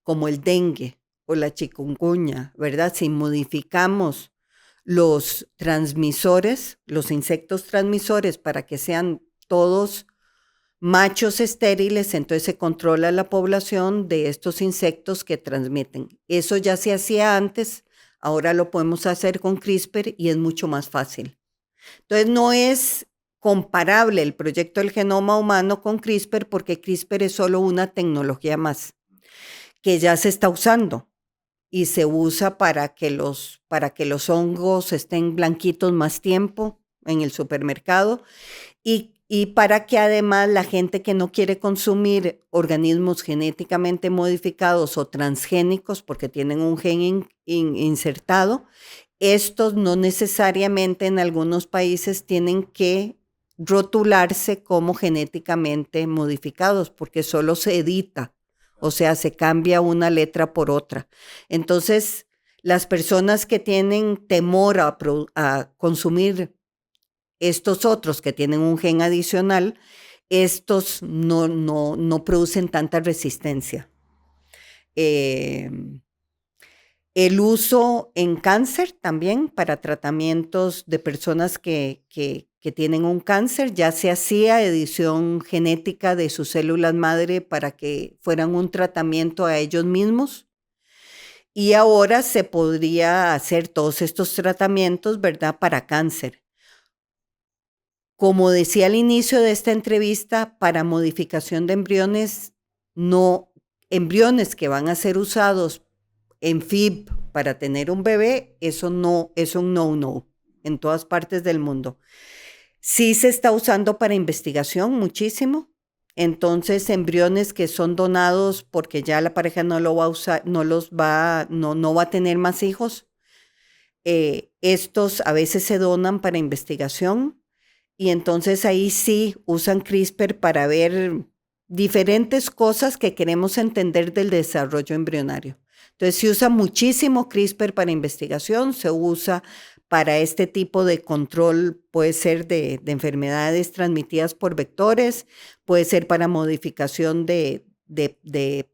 como el dengue o la chikungunya, ¿verdad? Si modificamos los transmisores, los insectos transmisores, para que sean todos machos estériles, entonces se controla la población de estos insectos que transmiten. Eso ya se hacía antes, ahora lo podemos hacer con CRISPR y es mucho más fácil. Entonces no es comparable el proyecto del genoma humano con CRISPR porque CRISPR es solo una tecnología más que ya se está usando y se usa para que los hongos estén blanquitos más tiempo en el supermercado y para que además la gente que no quiere consumir organismos genéticamente modificados o transgénicos porque tienen un gen insertado, estos no necesariamente en algunos países tienen que rotularse como genéticamente modificados porque solo se edita, o sea, se cambia una letra por otra. Entonces, Las personas que tienen temor a consumir estos otros que tienen un gen adicional, estos no producen tanta resistencia. El uso en cáncer también para tratamientos de personas que tienen un cáncer, ya se hacía edición genética de sus células madre para que fueran un tratamiento a ellos mismos. Y ahora se podría hacer todos estos tratamientos, ¿verdad?, para cáncer. Como decía al inicio de esta entrevista, para modificación de embriones, no, embriones que van a ser usados en FIB para tener un bebé, eso no es un no en todas partes del mundo. Sí se está usando para investigación muchísimo. Entonces, embriones que son donados porque ya la pareja no lo va a usar, no va a tener más hijos. Estos a veces se donan para investigación y entonces ahí sí usan CRISPR para ver diferentes cosas que queremos entender del desarrollo embrionario. Entonces se usa muchísimo CRISPR para investigación, se usa para este tipo de control, puede ser de enfermedades transmitidas por vectores, puede ser para modificación de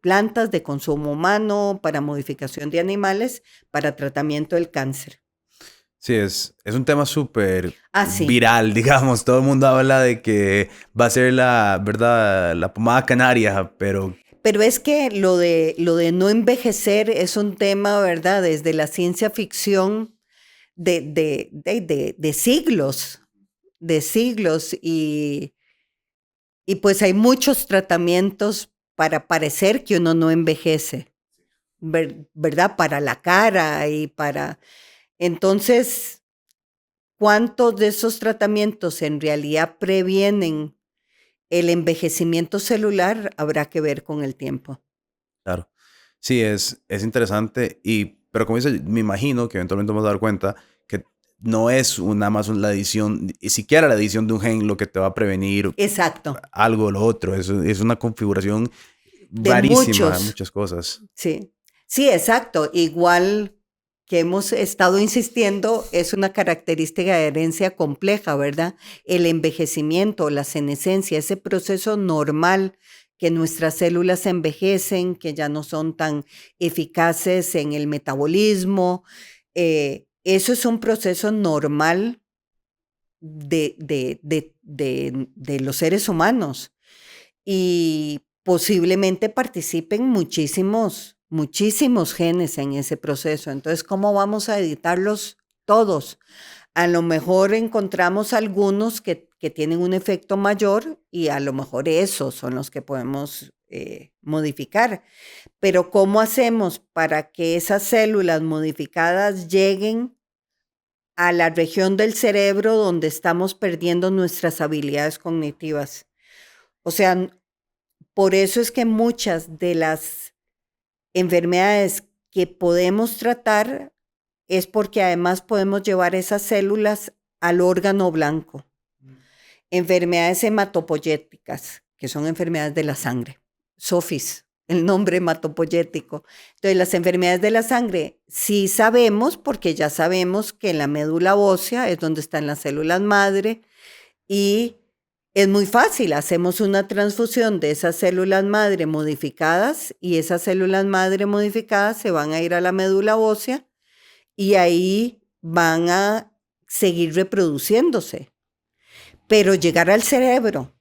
plantas de consumo humano, para modificación de animales, para tratamiento del cáncer. Sí, es un tema súper Sí. viral, digamos. Todo el mundo habla de que va a ser la, ¿verdad?, la pomada canaria, pero... Pero es que lo de no envejecer es un tema, ¿verdad?, desde la ciencia ficción de siglos y pues hay muchos tratamientos para parecer que uno no envejece, ¿verdad? Para la cara y para... Entonces, ¿cuántos de esos tratamientos en realidad previenen el envejecimiento celular? Habrá que ver con el tiempo. Claro. Sí, es interesante, pero como dice, me imagino que eventualmente vamos a dar cuenta que no es nada más la edición, ni siquiera la edición de un gen lo que te va a prevenir Exacto. algo o lo otro. Es una configuración De rarísima, muchos. muchas cosas. Sí, sí, exacto. Igual que hemos estado insistiendo, es una característica de herencia compleja, ¿verdad? El envejecimiento, la senescencia, ese proceso normal que nuestras células envejecen, que ya no son tan eficaces en el metabolismo. Eso es un proceso normal de los seres humanos y posiblemente participen muchísimos genes en ese proceso. Entonces, ¿cómo vamos a editarlos todos? A lo mejor encontramos algunos que tienen un efecto mayor y a lo mejor esos son los que podemos modificar. Pero ¿cómo hacemos para que esas células modificadas lleguen a la región del cerebro donde estamos perdiendo nuestras habilidades cognitivas? O sea, por eso es que muchas de las enfermedades que podemos tratar es porque además podemos llevar esas células al órgano blanco. Enfermedades hematopoyéticas, que son enfermedades de la sangre. SOFIS, el nombre hematopoyético. Entonces, las enfermedades de la sangre sí sabemos, porque ya sabemos que en la médula ósea es donde están las células madre y es muy fácil, hacemos una transfusión de esas células madre modificadas y esas células madre modificadas se van a ir a la médula ósea y ahí van a seguir reproduciéndose. Pero llegar al cerebro,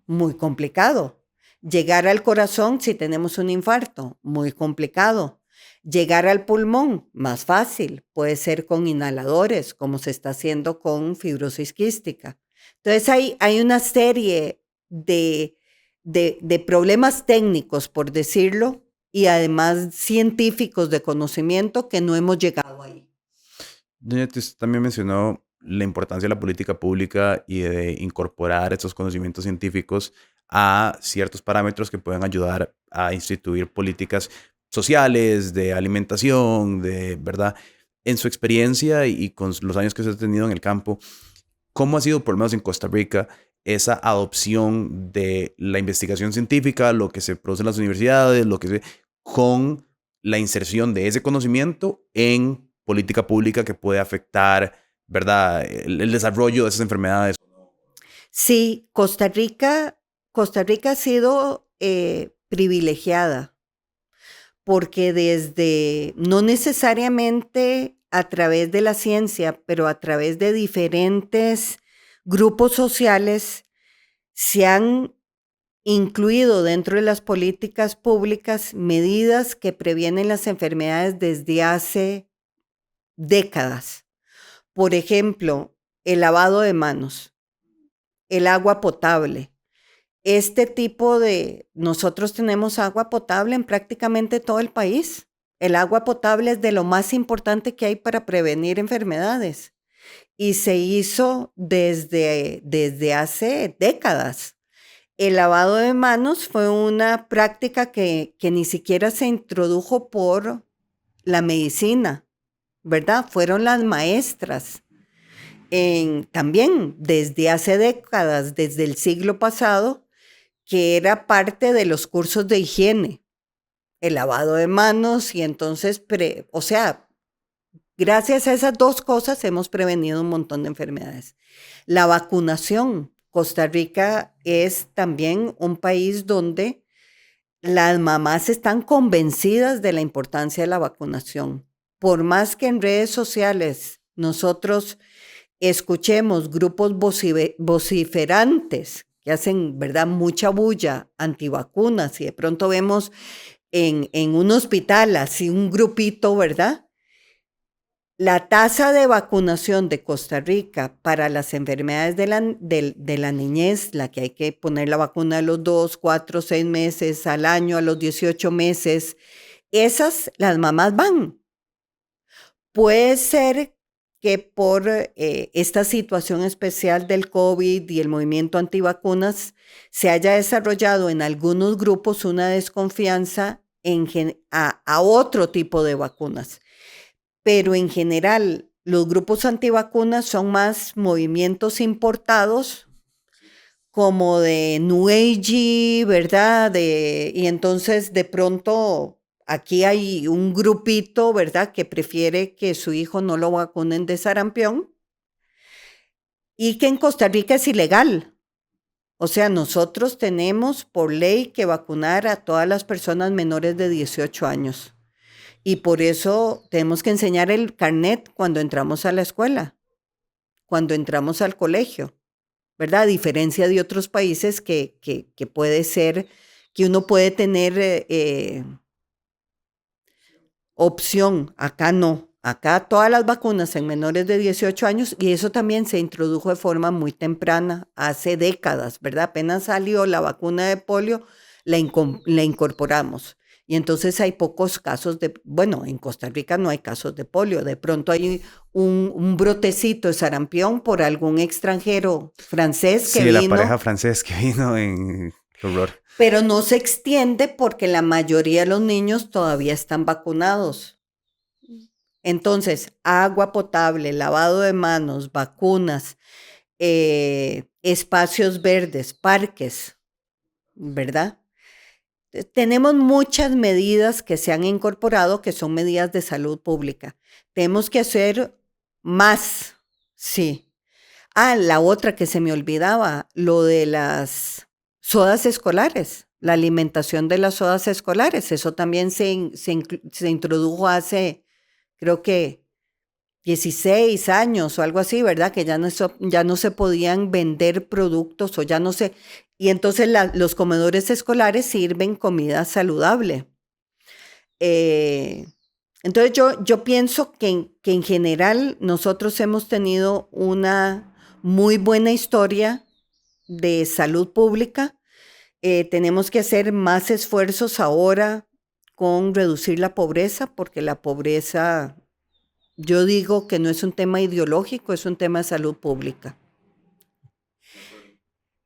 muy complicado. Llegar al corazón si tenemos un infarto, muy complicado. Llegar al pulmón, más fácil, puede ser con inhaladores, como se está haciendo con fibrosis quística. Entonces hay una serie de problemas técnicos, por decirlo, y además científicos de conocimiento que no hemos llegado ahí. Doña Eti, usted también mencionó la importancia de la política pública y de incorporar estos conocimientos científicos a ciertos parámetros que pueden ayudar a instituir políticas sociales, de alimentación, de verdad. En su experiencia y con los años que usted ha tenido en el campo, ¿cómo ha sido, por lo menos en Costa Rica, esa adopción de la investigación científica, lo que se produce en las universidades, con la inserción de ese conocimiento en política pública que puede afectar, ¿verdad?, el desarrollo de esas enfermedades. Sí, Costa Rica ha sido privilegiada porque desde, no necesariamente a través de la ciencia, pero a través de diferentes grupos sociales, se han incluido dentro de las políticas públicas medidas que previenen las enfermedades desde hace décadas. Por ejemplo, el lavado de manos, el agua potable. Nosotros tenemos agua potable en prácticamente todo el país. El agua potable es de lo más importante que hay para prevenir enfermedades y se hizo desde hace décadas. El lavado de manos fue una práctica que ni siquiera se introdujo por la medicina, ¿verdad? Fueron las maestras. También desde hace décadas, desde el siglo pasado, que era parte de los cursos de higiene, el lavado de manos y entonces, o sea, gracias a esas dos cosas hemos prevenido un montón de enfermedades. La vacunación. Costa Rica es también un país donde las mamás están convencidas de la importancia de la vacunación. Por más que en redes sociales nosotros escuchemos grupos vociferantes que hacen, ¿verdad?, mucha bulla antivacunas y de pronto vemos en un hospital así un grupito, ¿verdad? La tasa de vacunación de Costa Rica para las enfermedades de la niñez, la que hay que poner la vacuna a los 2, 4, 6 meses, al año, a los 18 meses, esas las mamás van. Puede ser que por esta situación especial del COVID y el movimiento antivacunas se haya desarrollado en algunos grupos una desconfianza a otro tipo de vacunas. Pero en general, los grupos antivacunas son más movimientos importados, como de New Age, ¿verdad? Y entonces de pronto aquí hay un grupito, ¿verdad?, que prefiere que su hijo no lo vacunen de sarampión y que en Costa Rica es ilegal. O sea, nosotros tenemos por ley que vacunar a todas las personas menores de 18 años. Y por eso tenemos que enseñar el carnet cuando entramos a la escuela, cuando entramos al colegio, ¿verdad? A diferencia de otros países que puede ser que uno puede tener opción. Acá no. Acá todas las vacunas en menores de 18 años y eso también se introdujo de forma muy temprana, hace décadas, ¿verdad? Apenas salió la vacuna de polio, la incorporamos. Y entonces hay pocos casos bueno, en Costa Rica no hay casos de polio. De pronto hay un brotecito de sarampión por algún extranjero francés que vino. Sí, la pareja francés que vino en... Qué horror. Pero no se extiende porque la mayoría de los niños todavía están vacunados. Entonces, agua potable, lavado de manos, vacunas, espacios verdes, parques, ¿verdad? Tenemos muchas medidas que se han incorporado que son medidas de salud pública. Tenemos que hacer más, sí. La otra que se me olvidaba, lo de las sodas escolares, la alimentación de las sodas escolares. Eso también se introdujo hace, creo que 16 años o algo así, ¿verdad? Que ya no se podían vender productos o ya no se... Y entonces los comedores escolares sirven comida saludable. Entonces yo pienso que en general nosotros hemos tenido una muy buena historia de salud pública. Tenemos que hacer más esfuerzos ahora con reducir la pobreza, porque la pobreza, yo digo que no es un tema ideológico, es un tema de salud pública.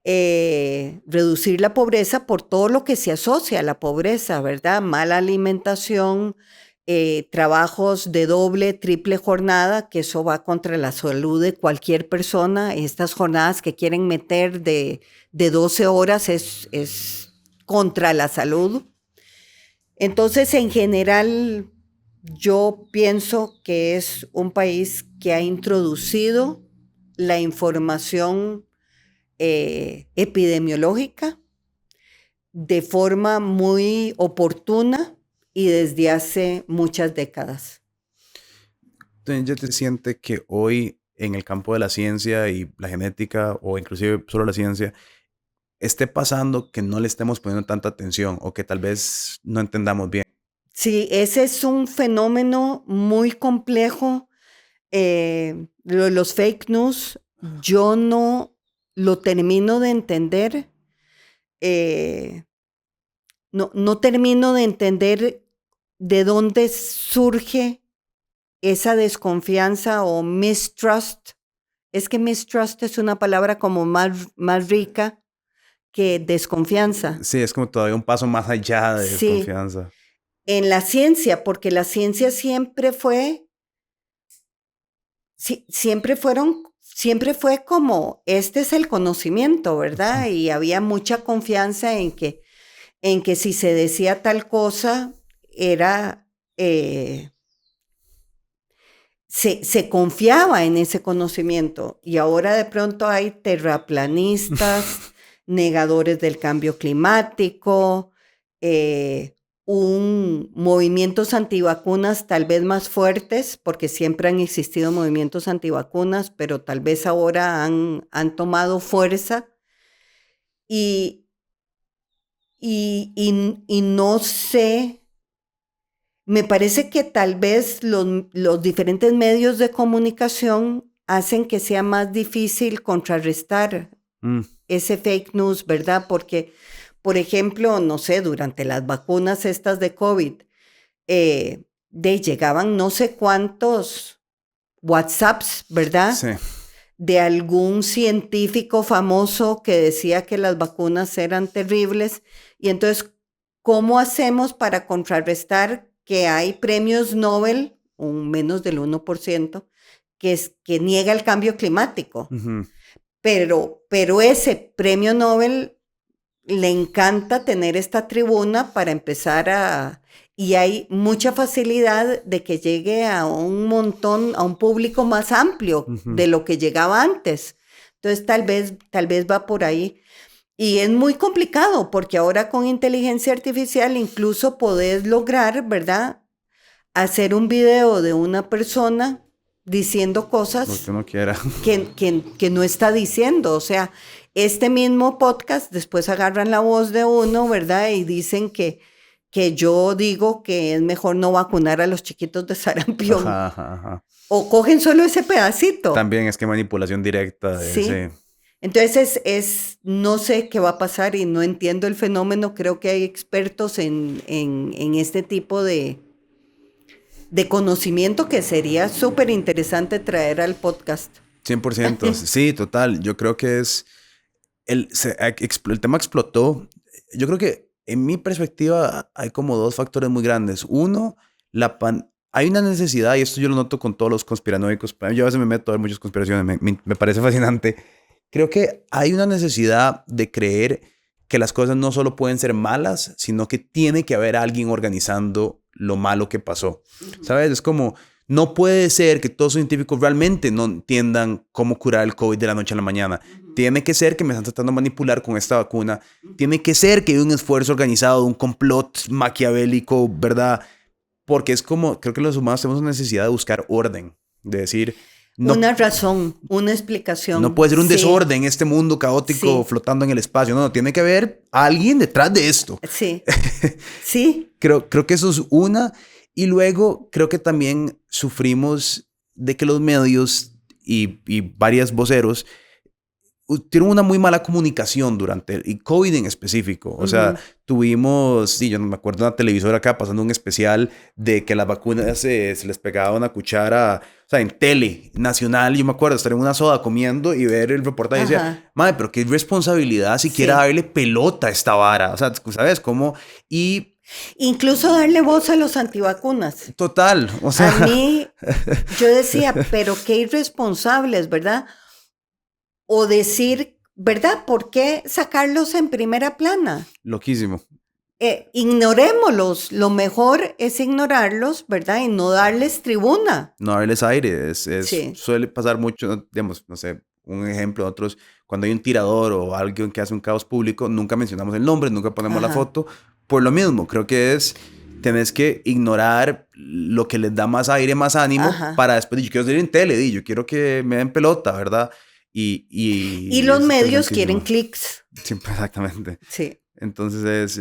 Reducir la pobreza por todo lo que se asocia a la pobreza, ¿verdad? Mala alimentación, trabajos de doble, triple jornada, que eso va contra la salud de cualquier persona. Estas jornadas que quieren meter de 12 horas es contra la salud. Entonces, en general, yo pienso que es un país que ha introducido la información epidemiológica de forma muy oportuna y desde hace muchas décadas. Entonces, ¿ya te siente que hoy en el campo de la ciencia y la genética, o inclusive solo la ciencia, esté pasando que no le estemos poniendo tanta atención o que tal vez no entendamos bien? Sí, ese es un fenómeno muy complejo. Los fake news, yo no lo termino de entender. eh, no termino de entender de dónde surge esa desconfianza o mistrust. Es que mistrust es una palabra como más rica que desconfianza. Sí, es como todavía un paso más allá de Sí, desconfianza. en la ciencia, porque la ciencia siempre fue como, este es el conocimiento, ¿verdad? Y había mucha confianza en que si se decía tal cosa, era, se confiaba en ese conocimiento. Y ahora de pronto hay terraplanistas, negadores del cambio climático, movimientos antivacunas tal vez más fuertes, porque siempre han existido movimientos antivacunas, pero tal vez ahora han tomado fuerza. Y, y no sé, me parece que tal vez los diferentes medios de comunicación hacen que sea más difícil contrarrestar Mm, ese fake news, ¿verdad? Porque, por ejemplo, no sé, durante las vacunas estas de COVID, llegaban no sé cuántos WhatsApps, ¿verdad? sí. De algún científico famoso que decía que las vacunas eran terribles. Y entonces, ¿cómo hacemos para contrarrestar que hay premios Nobel, un menos del 1%, que niega el cambio climático? Ujú. Pero ese premio Nobel le encanta tener esta tribuna para empezar y hay mucha facilidad de que llegue a a un público más amplio Ujú. de lo que llegaba antes. Entonces, tal vez va por ahí. Y es muy complicado porque ahora con inteligencia artificial incluso podés lograr, ¿verdad? Hacer un video de una persona diciendo Lo que cosas uno quiera. que no está diciendo. O sea, este mismo podcast, después agarran la voz de uno, ¿verdad? Y dicen que yo digo que es mejor no vacunar a los chiquitos de sarampión. Ajá, ajá, ajá. O cogen solo ese pedacito. También es que manipulación directa de Sí. ese. Entonces no sé qué va a pasar y no entiendo el fenómeno. Creo que hay expertos en este tipo de conocimiento que sería súper interesante traer al podcast. 100%. Sí, total. Yo creo que es. El tema explotó. Yo creo que en mi perspectiva hay como dos factores muy grandes. Uno, hay una necesidad, y esto yo lo noto con todos los conspiranoicos. Yo a veces me meto a ver muchas conspiraciones, me parece fascinante. Creo que hay una necesidad de creer que las cosas no solo pueden ser malas, sino que tiene que haber alguien organizando lo malo que pasó. ¿Sabes? Es como, no puede ser que todos los científicos realmente no entiendan cómo curar el COVID de la noche a la mañana. Tiene que ser que me están tratando de manipular con esta vacuna. Tiene que ser que hay un esfuerzo organizado, un complot maquiavélico, ¿verdad? Porque es como, creo que los humanos tenemos una necesidad de buscar orden, de decir, no, Una razón, una no explicación. puede ser un Sí, desorden este mundo caótico sí, flotando en el espacio. No, tiene que haber alguien detrás de esto. sí, sí. Creo que eso es una. Y luego creo que también sufrimos de que los medios y varios voceros tuvieron una muy mala comunicación durante y COVID en específico. O sea, Ujú. tuvimos, sí, yo no me acuerdo, una televisora acá pasando un especial de que las vacunas se les pegaba una cuchara, o sea, en tele nacional. Yo me acuerdo estar en una soda comiendo y ver el reportaje y decía, Ajá, madre, pero qué irresponsabilidad siquiera sí. darle pelota a esta vara. O sea, ¿sabes cómo? Y Incluso darle voz a los antivacunas. total, o A sea, mí, yo decía, pero qué irresponsables, ¿verdad? O decir, ¿verdad? ¿Por qué sacarlos en primera plana? loquísimo. ignorémoslos. Lo mejor es ignorarlos, ¿verdad? Y no darles tribuna. No darles aire. Sí. Suele pasar mucho, digamos, no sé, un ejemplo de otros, cuando hay un tirador o alguien que hace un caos público, nunca mencionamos el nombre, nunca ponemos la Ajá. foto. Por lo mismo, creo que tenés que ignorar lo que les da más aire, más ánimo, Ajá. para después, yo quiero salir en tele, yo quiero que me den pelota, ¿verdad? Y los es medios quieren interesantísimo. clics. Siempre, exactamente. Sí. Entonces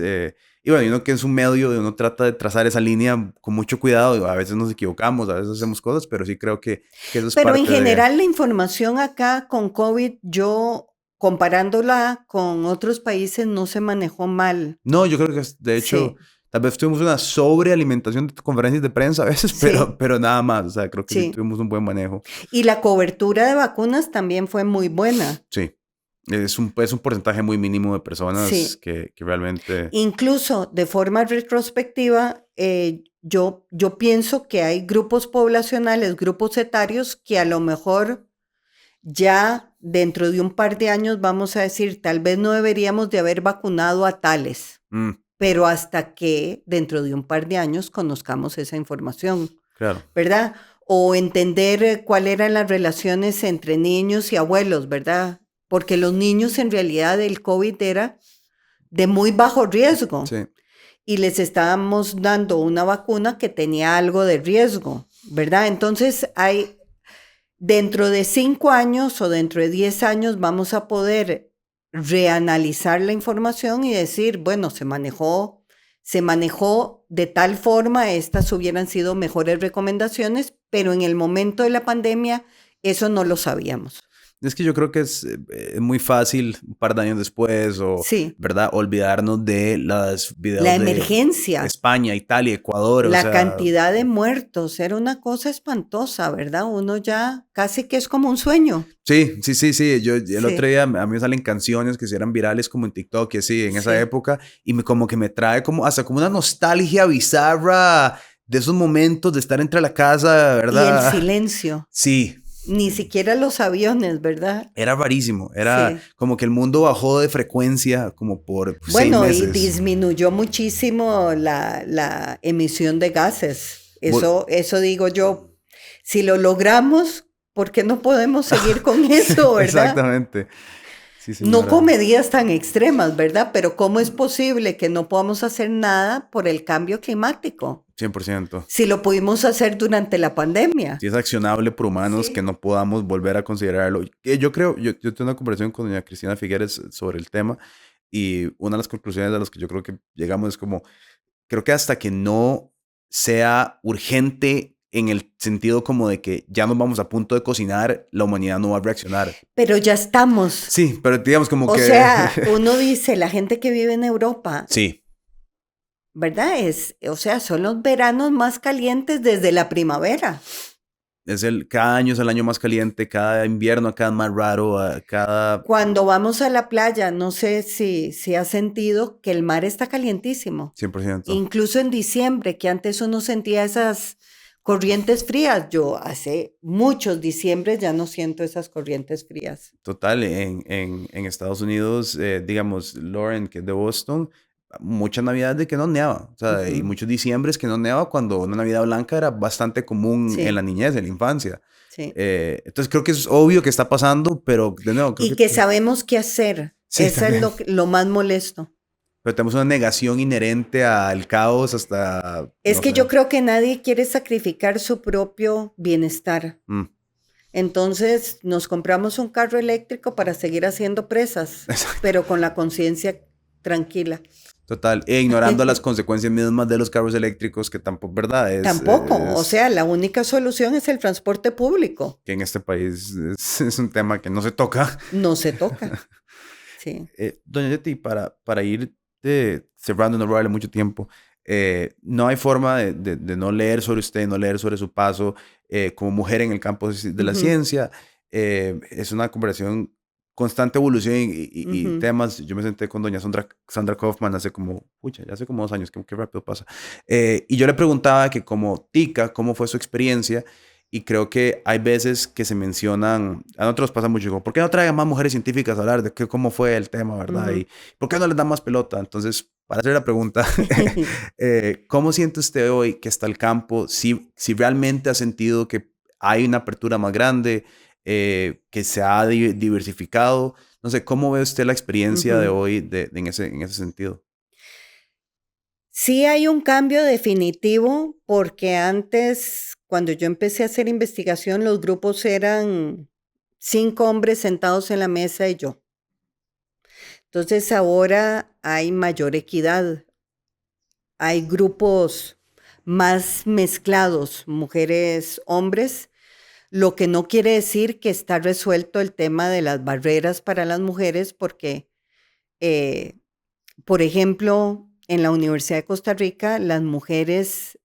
y bueno, y uno que es un medio, uno trata de trazar esa línea con mucho cuidado, a veces nos equivocamos, a veces hacemos cosas, pero sí creo que eso es Pero en parte de... general la información acá con COVID, yo comparándola con otros países, no se manejó mal. No, yo creo que de hecho, Sí, tal vez tuvimos una sobrealimentación de conferencias de prensa a veces, sí, pero nada más, o sea, creo que sí sí. tuvimos un buen manejo. Y la cobertura de vacunas también fue muy buena. Sí, es un porcentaje muy mínimo de personas Sí. que realmente... Incluso de forma retrospectiva, yo pienso que hay grupos poblacionales, grupos etarios que a lo mejor ya dentro de un par de años vamos a decir, tal vez no deberíamos de haber vacunado a tales, mm, pero hasta que dentro de un par de años conozcamos esa información, claro, ¿verdad? O entender cuáles eran las relaciones entre niños y abuelos, ¿verdad? Porque los niños en realidad el COVID era de muy bajo riesgo sí. y les estábamos dando una vacuna que tenía algo de riesgo, ¿verdad? Entonces dentro de 5 años o dentro de 10 años vamos a poder reanalizar la información y decir, bueno, se manejó de tal forma, estas hubieran sido mejores recomendaciones, pero en el momento de la pandemia eso no lo sabíamos. Es que yo creo que es muy fácil un par de años después o, Sí, ¿verdad? Olvidarnos de los la videos de emergencia, España, Italia, Ecuador, o la sea, cantidad de muertos, era una cosa espantosa, ¿verdad? Uno ya casi que es como un sueño. sí. Yo el otro Sí, día a mí me salen canciones que sí eran virales como en TikTok y así, en esa sí. época, y como que me trae como hasta como una nostalgia bizarra de esos momentos de estar entre la casa, Y el ¿verdad? silencio, Sí, ni siquiera los aviones, ¿verdad? era rarísimo, era Sí. como que el mundo bajó de frecuencia como por 6 Bueno, y meses. disminuyó muchísimo la emisión de gases. Vol- Eso digo yo. Si lo logramos, ¿por qué no podemos seguir con Sí, eso, verdad? exactamente. Sí, No con señora. medidas tan extremas, ¿verdad? Pero ¿cómo es posible que no podamos hacer nada por el cambio climático? 100%. Si lo pudimos hacer durante la pandemia. Si es accionable por humanos que Sí. no podamos volver a considerarlo. Yo creo, yo tuve una conversación con doña Cristina Figueres sobre el tema y una de las conclusiones a las que yo creo que llegamos es como, creo que hasta que no sea urgente en el sentido como de que ya nos vamos a punto de cocinar, la humanidad no va a reaccionar. Pero ya estamos. Sí, pero digamos como O que... sea, uno dice, la gente que vive en Europa, Sí, ¿verdad? O sea, son los veranos más calientes desde la primavera. cada año es el año más caliente, cada invierno cada más raro, cada Cuando vamos a la playa, no sé si has sentido que el mar está calientísimo. 100%. Incluso en diciembre, que antes uno sentía esas corrientes frías. Yo hace muchos diciembres ya no siento esas corrientes frías. Total, en Estados Unidos, digamos, Lauren, que es de Boston, muchas navidades de que no neva, o sea, y Ujú. muchos diciembres que no neva cuando una Navidad blanca era bastante común en la Sí, niñez, en la infancia. sí. Entonces creo que es obvio que está pasando, pero de nuevo, creo Y que que sabemos qué hacer. sí, Eso es también. lo más molesto. Pero tenemos una negación inherente al caos hasta, Es no que sé. yo creo que nadie quiere sacrificar su propio bienestar. Mm, Entonces nos compramos un carro eléctrico para seguir haciendo presas, exacto. pero con la conciencia tranquila. Total, e ignorando las consecuencias mismas de los carros eléctricos, que tampoco, ¿verdad? Tampoco, o Es sea, la única solución es el transporte público. que en este país es un tema que no se toca. No se toca. Sí. Doña Yeti, para ir cerrando, no robarle mucho tiempo, no hay forma de no leer sobre usted, no leer sobre su paso como mujer en el campo de la Ujú, ciencia. Es una conversación constante evolución y ujú. temas. Yo me senté con doña Sandra Kaufman hace como, pucha, ya hace como 2 años, qué rápido pasa. Y yo le preguntaba que como tica, ¿cómo fue su experiencia? Y creo que hay veces que se mencionan, a nosotros pasa mucho, como, ¿por qué no traen más mujeres científicas a hablar de cómo fue el tema, verdad? Ujú. Y ¿por qué no les dan más pelota? Entonces, para hacer la pregunta, ¿cómo siente usted hoy que está el campo? Si realmente ha sentido que hay una apertura más grande, que se ha diversificado. No sé, ¿cómo ve usted la experiencia de Ujú. hoy en ese sentido? Sí hay un cambio definitivo porque antes, cuando yo empecé a hacer investigación, los grupos eran 5 hombres sentados en la mesa y yo. Entonces ahora hay mayor equidad, hay grupos más mezclados, mujeres, hombres, lo que no quiere decir que está resuelto el tema de las barreras para las mujeres porque, eh, por ejemplo, en la Universidad de Costa Rica, las mujeres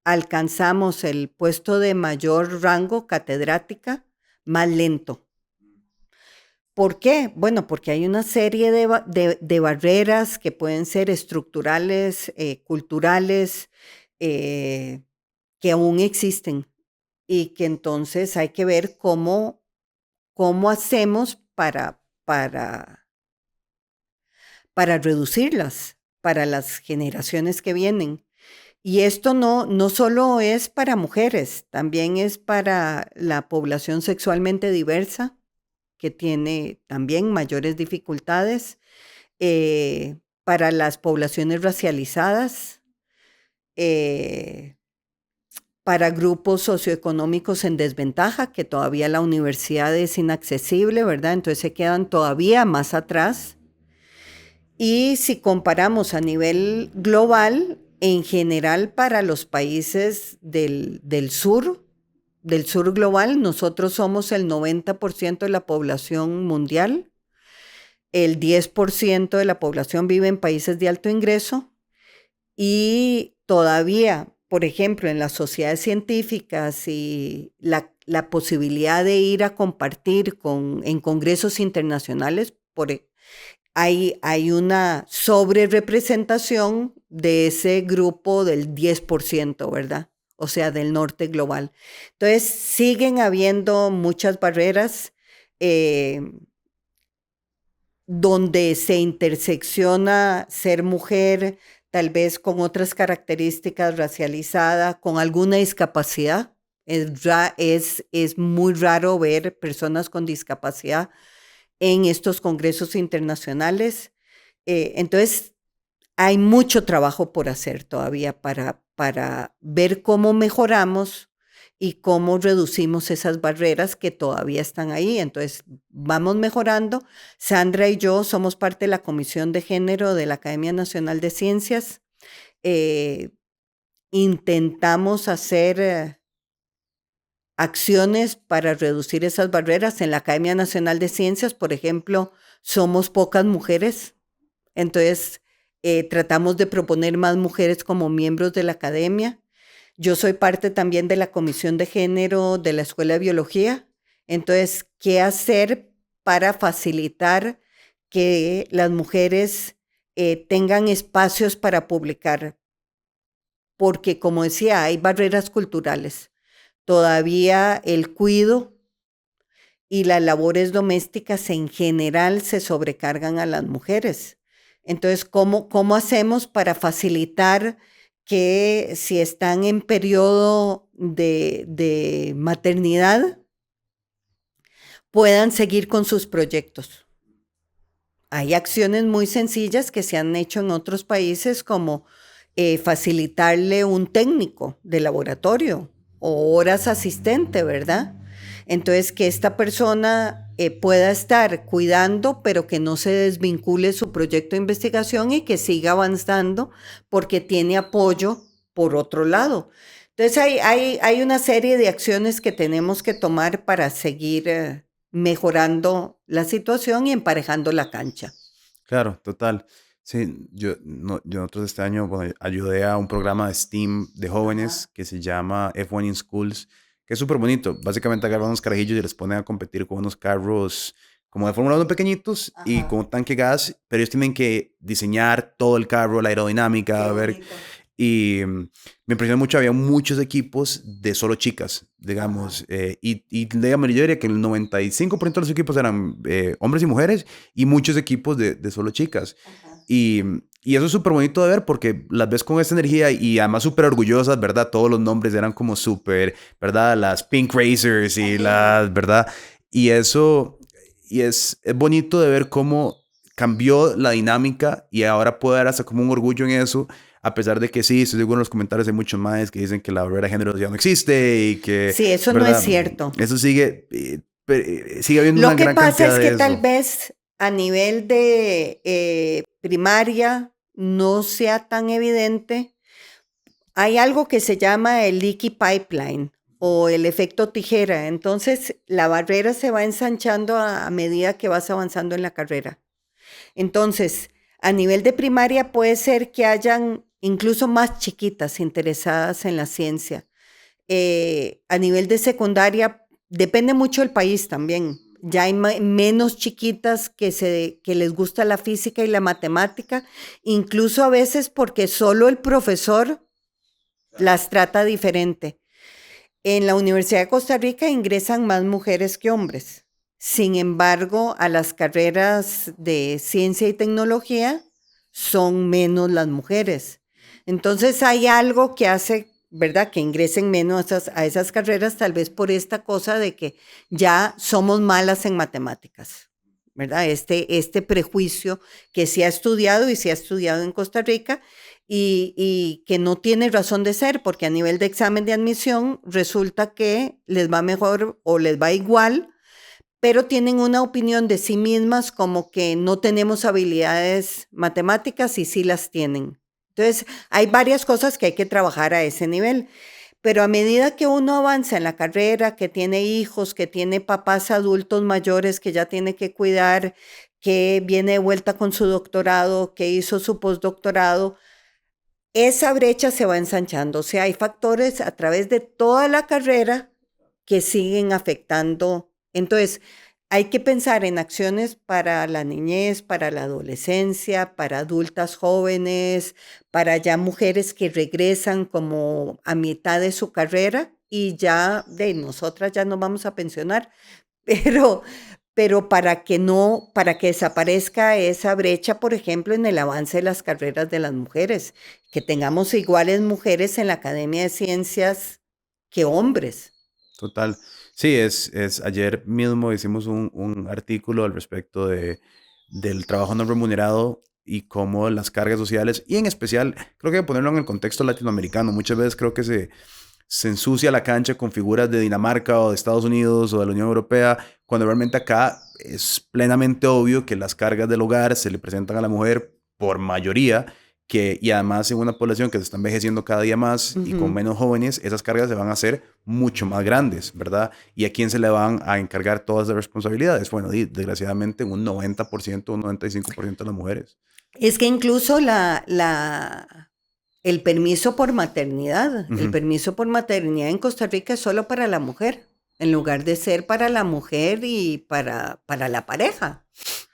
alcanzamos el puesto de mayor rango catedrática más lento. ¿Por qué? Bueno, porque hay una serie de barreras que pueden ser estructurales, culturales, eh, que aún existen y que entonces hay que ver cómo hacemos para reducirlas para las generaciones que vienen. Y esto no solo es para mujeres, también es para la población sexualmente diversa, que tiene también mayores dificultades, para las poblaciones racializadas, eh, para grupos socioeconómicos en desventaja, que todavía la universidad es inaccesible, ¿verdad? Entonces se quedan todavía más atrás. Y si comparamos a nivel global, en general para los países del sur global, nosotros somos el 90% de la población mundial, el 10% de la población vive en países de alto ingreso y todavía, por ejemplo, en las sociedades científicas y la posibilidad de ir a compartir en congresos internacionales, hay una sobrerepresentación de ese grupo del 10%, ¿verdad? O sea, del norte global. Entonces, siguen habiendo muchas barreras eh, donde se intersecciona ser mujer, tal vez con otras características racializada, con alguna discapacidad. Es muy raro ver personas con discapacidad en estos congresos internacionales. Entonces, hay mucho trabajo por hacer todavía para ver cómo mejoramos y cómo reducimos esas barreras que todavía están ahí. Entonces, vamos mejorando. Sandra y yo somos parte de la Comisión de Género de la Academia Nacional de Ciencias. Eh, Intentamos hacer acciones para reducir esas barreras. En la Academia Nacional de Ciencias, por ejemplo, somos pocas mujeres, entonces tratamos de proponer más mujeres como miembros de la academia. Yo soy parte también de la Comisión de Género de la Escuela de Biología. Entonces, ¿qué hacer para facilitar que las mujeres tengan espacios para publicar? Porque, como decía, hay barreras culturales. Todavía el cuido y las labores domésticas en general se sobrecargan a las mujeres. Entonces, ¿cómo hacemos para facilitar que si están en periodo de maternidad puedan seguir con sus proyectos? Hay acciones muy sencillas que se han hecho en otros países como facilitarle un técnico de laboratorio o horas asistente, ¿verdad? Entonces, que esta persona pueda estar cuidando, pero que no se desvincule su proyecto de investigación y que siga avanzando porque tiene apoyo por otro lado. Entonces, hay una serie de acciones que tenemos que tomar para seguir mejorando la situación y emparejando la cancha. Claro, total. Sí, yo, no, yo nosotros este año bueno, ayudé a un programa de STEAM de Ajá, jóvenes que se llama F1 in Schools, que es súper bonito. Básicamente agarran unos carajillos y les ponen a competir con unos carros como de Fórmula 1 pequeñitos y con ajá. un tanque gas, pero ellos tienen que diseñar todo el carro, la Qué aerodinámica, ver. bonito. Y me impresionó mucho, había muchos equipos de solo chicas, Ajá, digamos, y digamos, yo diría que el 95% de los equipos eran hombres y mujeres y muchos equipos de solo chicas. ajá. Y Y eso es súper bonito de ver porque las ves con esa energía y además súper orgullosas, ¿verdad? Todos los nombres eran como súper, ¿verdad? Las Pink Racers y las, ¿verdad? Y eso, y es bonito de ver cómo cambió la dinámica y ahora puede dar hasta como un orgullo en eso, a pesar de que sí, estoy seguro en los comentarios hay muchos más que dicen que la barrera de género ya no existe y que, Sí, eso no es ¿verdad? cierto. Eso sigue, sigue habiendo Lo una que gran pasa cantidad es que de tal eso. vez a nivel de primaria no sea tan evidente. Hay algo que se llama el leaky pipeline o el efecto tijera. Entonces, la barrera se va ensanchando a medida que vas avanzando en la carrera. Entonces, a nivel de primaria puede ser que hayan incluso más chiquitas interesadas en la ciencia. A nivel de secundaria, depende mucho del país también. Ya hay menos chiquitas que les gusta la física y la matemática, incluso a veces porque solo el profesor las trata diferente. En la Universidad de Costa Rica ingresan más mujeres que hombres. Sin embargo, a las carreras de ciencia y tecnología son menos las mujeres. Entonces hay algo que hace, ¿verdad?, que ingresen menos a esas carreras, tal vez por esta cosa de que ya somos malas en matemáticas, ¿verdad? Este prejuicio que se ha estudiado y se ha estudiado en Costa Rica y que no tiene razón de ser, porque a nivel de examen de admisión resulta que les va mejor o les va igual, pero tienen una opinión de sí mismas como que no tenemos habilidades matemáticas y sí las tienen. Entonces, hay varias cosas que hay que trabajar a ese nivel, pero a medida que uno avanza en la carrera, que tiene hijos, que tiene papás adultos mayores que ya tiene que cuidar, que viene de vuelta con su doctorado, que hizo su postdoctorado, esa brecha se va ensanchando. O sea, hay factores a través de toda la carrera que siguen afectando. Entonces, hay que pensar en acciones para la niñez, para la adolescencia, para adultas jóvenes, para ya mujeres que regresan como a mitad de su carrera y ya de nosotras ya nos vamos a pensionar, pero, pero para que no, para que desaparezca esa brecha, por ejemplo, en el avance de las carreras de las mujeres, que tengamos iguales mujeres en la Academia de Ciencias que hombres. Total. Sí, ayer mismo hicimos un artículo al respecto del trabajo no remunerado y cómo las cargas sociales, y en especial, creo que ponerlo en el contexto latinoamericano, muchas veces creo que se ensucia la cancha con figuras de Dinamarca o de Estados Unidos o de la Unión Europea, cuando realmente acá es plenamente obvio que las cargas del hogar se le presentan a la mujer por mayoría, y además en una población que se está envejeciendo cada día más y con Ujú. menos jóvenes, esas cargas se van a hacer mucho más grandes, ¿verdad? ¿Y a quién se le van a encargar todas las responsabilidades? Bueno, desgraciadamente un 90%, un 95% de las mujeres. Es que incluso el Ujú, permiso por maternidad en Costa Rica es solo para la mujer, en lugar de ser para la mujer y para la pareja.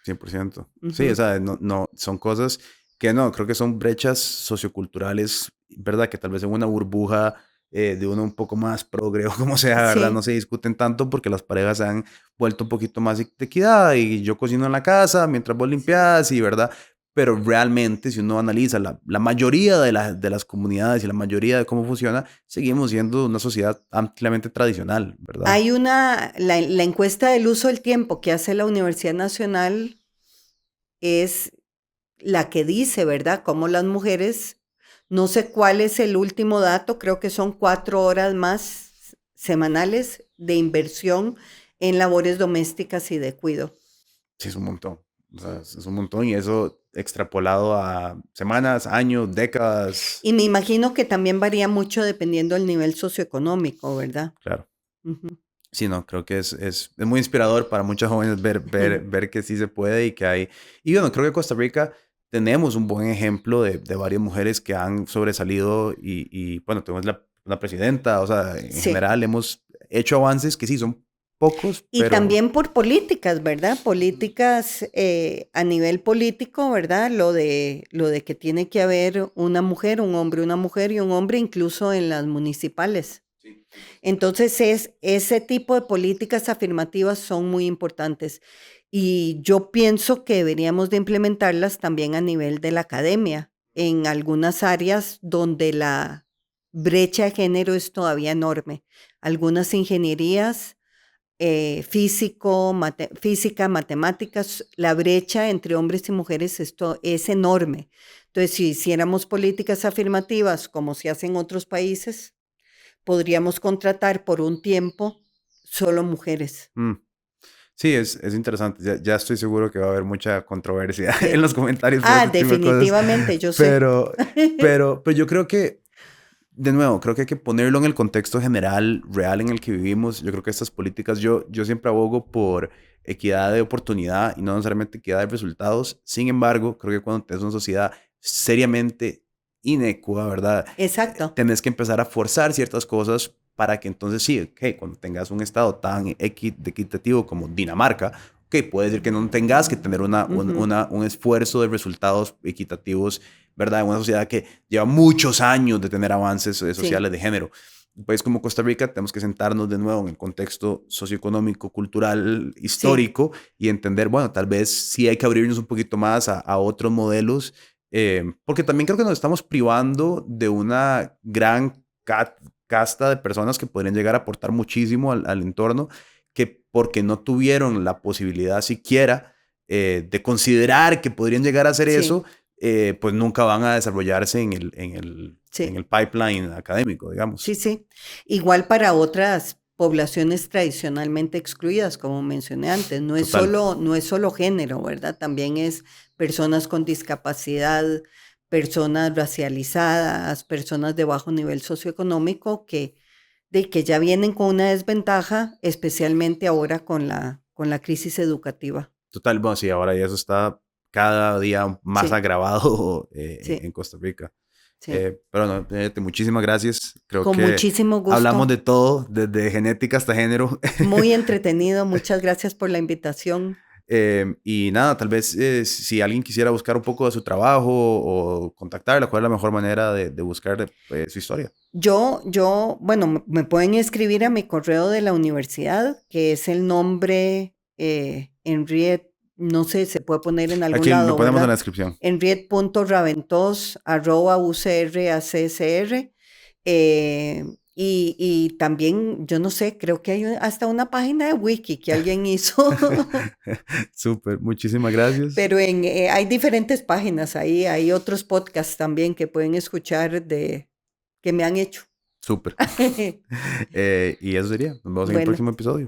100%. Sí, o Ujú. sea, no, no, son cosas que no, creo que son brechas socioculturales, ¿verdad? Que tal vez en una burbuja de uno un poco más progre o como sea, ¿verdad? No Sí. se discuten tanto porque las parejas se han vuelto un poquito más de equidad y yo cocino en la casa mientras vos limpias y, ¿verdad? Pero realmente, si uno analiza la mayoría de las comunidades y la mayoría de cómo funciona, seguimos siendo una sociedad ampliamente tradicional, ¿verdad? Hay la encuesta del uso del tiempo que hace la Universidad Nacional es la que dice, ¿verdad? Cómo las mujeres, no sé cuál es el último dato, creo que son 4 horas más semanales de inversión en labores domésticas y de cuidado. Sí, es un montón. O sea, es un montón y eso extrapolado a semanas, años, décadas. Y me imagino que también varía mucho dependiendo del nivel socioeconómico, ¿verdad? Claro. Ujú. Sí, no, creo que es muy inspirador para muchos jóvenes ver que sí se puede y que hay. Y bueno, creo que en Costa Rica tenemos un buen ejemplo de varias mujeres que han sobresalido bueno, tenemos la presidenta, o sea, en Sí. general hemos hecho avances que sí son pocos, Y pero también por políticas, ¿verdad? Políticas a nivel político, ¿verdad? Lo de que tiene que haber una mujer, un hombre, una mujer y un hombre, incluso en las municipales. Entonces, ese tipo de políticas afirmativas son muy importantes. Y yo pienso que deberíamos de implementarlas también a nivel de la academia, en algunas áreas donde la brecha de género es todavía enorme. Algunas ingenierías, física, matemáticas, la brecha entre hombres y mujeres esto es enorme. Entonces, si hiciéramos políticas afirmativas como se hace en otros países, podríamos contratar por un tiempo solo mujeres. Mm. Sí, es interesante. Ya estoy seguro que va a haber mucha controversia en Sí. los comentarios por este tipo de cosas. Definitivamente, yo sé. Pero yo creo que, de nuevo, creo que hay que ponerlo en el contexto general, real en el que vivimos. Yo creo que estas políticas, yo siempre abogo por equidad de oportunidad y no necesariamente equidad de resultados. Sin embargo, creo que cuando tienes una sociedad seriamente inecua, ¿verdad? Exacto. Tenés que empezar a forzar ciertas cosas para que entonces sí, ok, cuando tengas un estado tan equitativo como Dinamarca, ok, puede decir que no tengas que tener un esfuerzo de resultados equitativos, ¿verdad? En una sociedad que lleva muchos años de tener avances sociales de género. Un país como Costa Rica tenemos que sentarnos de nuevo en el contexto socioeconómico, cultural, histórico y entender, bueno, tal vez sí hay que abrirnos un poquito más a otros modelos, porque también creo que nos estamos privando de una gran casta de personas que podrían llegar a aportar muchísimo al entorno, que porque no tuvieron la posibilidad siquiera de considerar que podrían llegar a hacer eso, pues nunca van a desarrollarse en el pipeline académico, digamos. Sí. Igual para otras poblaciones tradicionalmente excluidas, como mencioné antes, no es solo género, ¿verdad? También es personas con discapacidad, personas racializadas, personas de bajo nivel socioeconómico que ya vienen con una desventaja, especialmente ahora con la crisis educativa. Total, bueno, sí, ahora ya eso está cada día más agravado en Costa Rica. Pero no, muchísimas gracias. Creo Con que muchísimo gusto. hablamos de todo, desde genética hasta género. Muy entretenido. Muchas gracias por la invitación. Y nada, tal vez si alguien quisiera buscar un poco de su trabajo o contactarla, ¿cuál es la mejor manera de buscar su historia? Bueno, me pueden escribir a mi correo de la universidad, que es el nombre Henriette, no sé, se puede poner en algún Aquí lo lado, ponemos en la ¿verdad? descripción. Henriette.raventos@ucraccr. Y también, yo no sé, creo que hay hasta una página de wiki que alguien hizo. Súper, muchísimas gracias. Pero hay diferentes páginas ahí, hay otros podcasts también que pueden escuchar que me han hecho. Súper. Y eso sería. Nos vemos en el próximo episodio.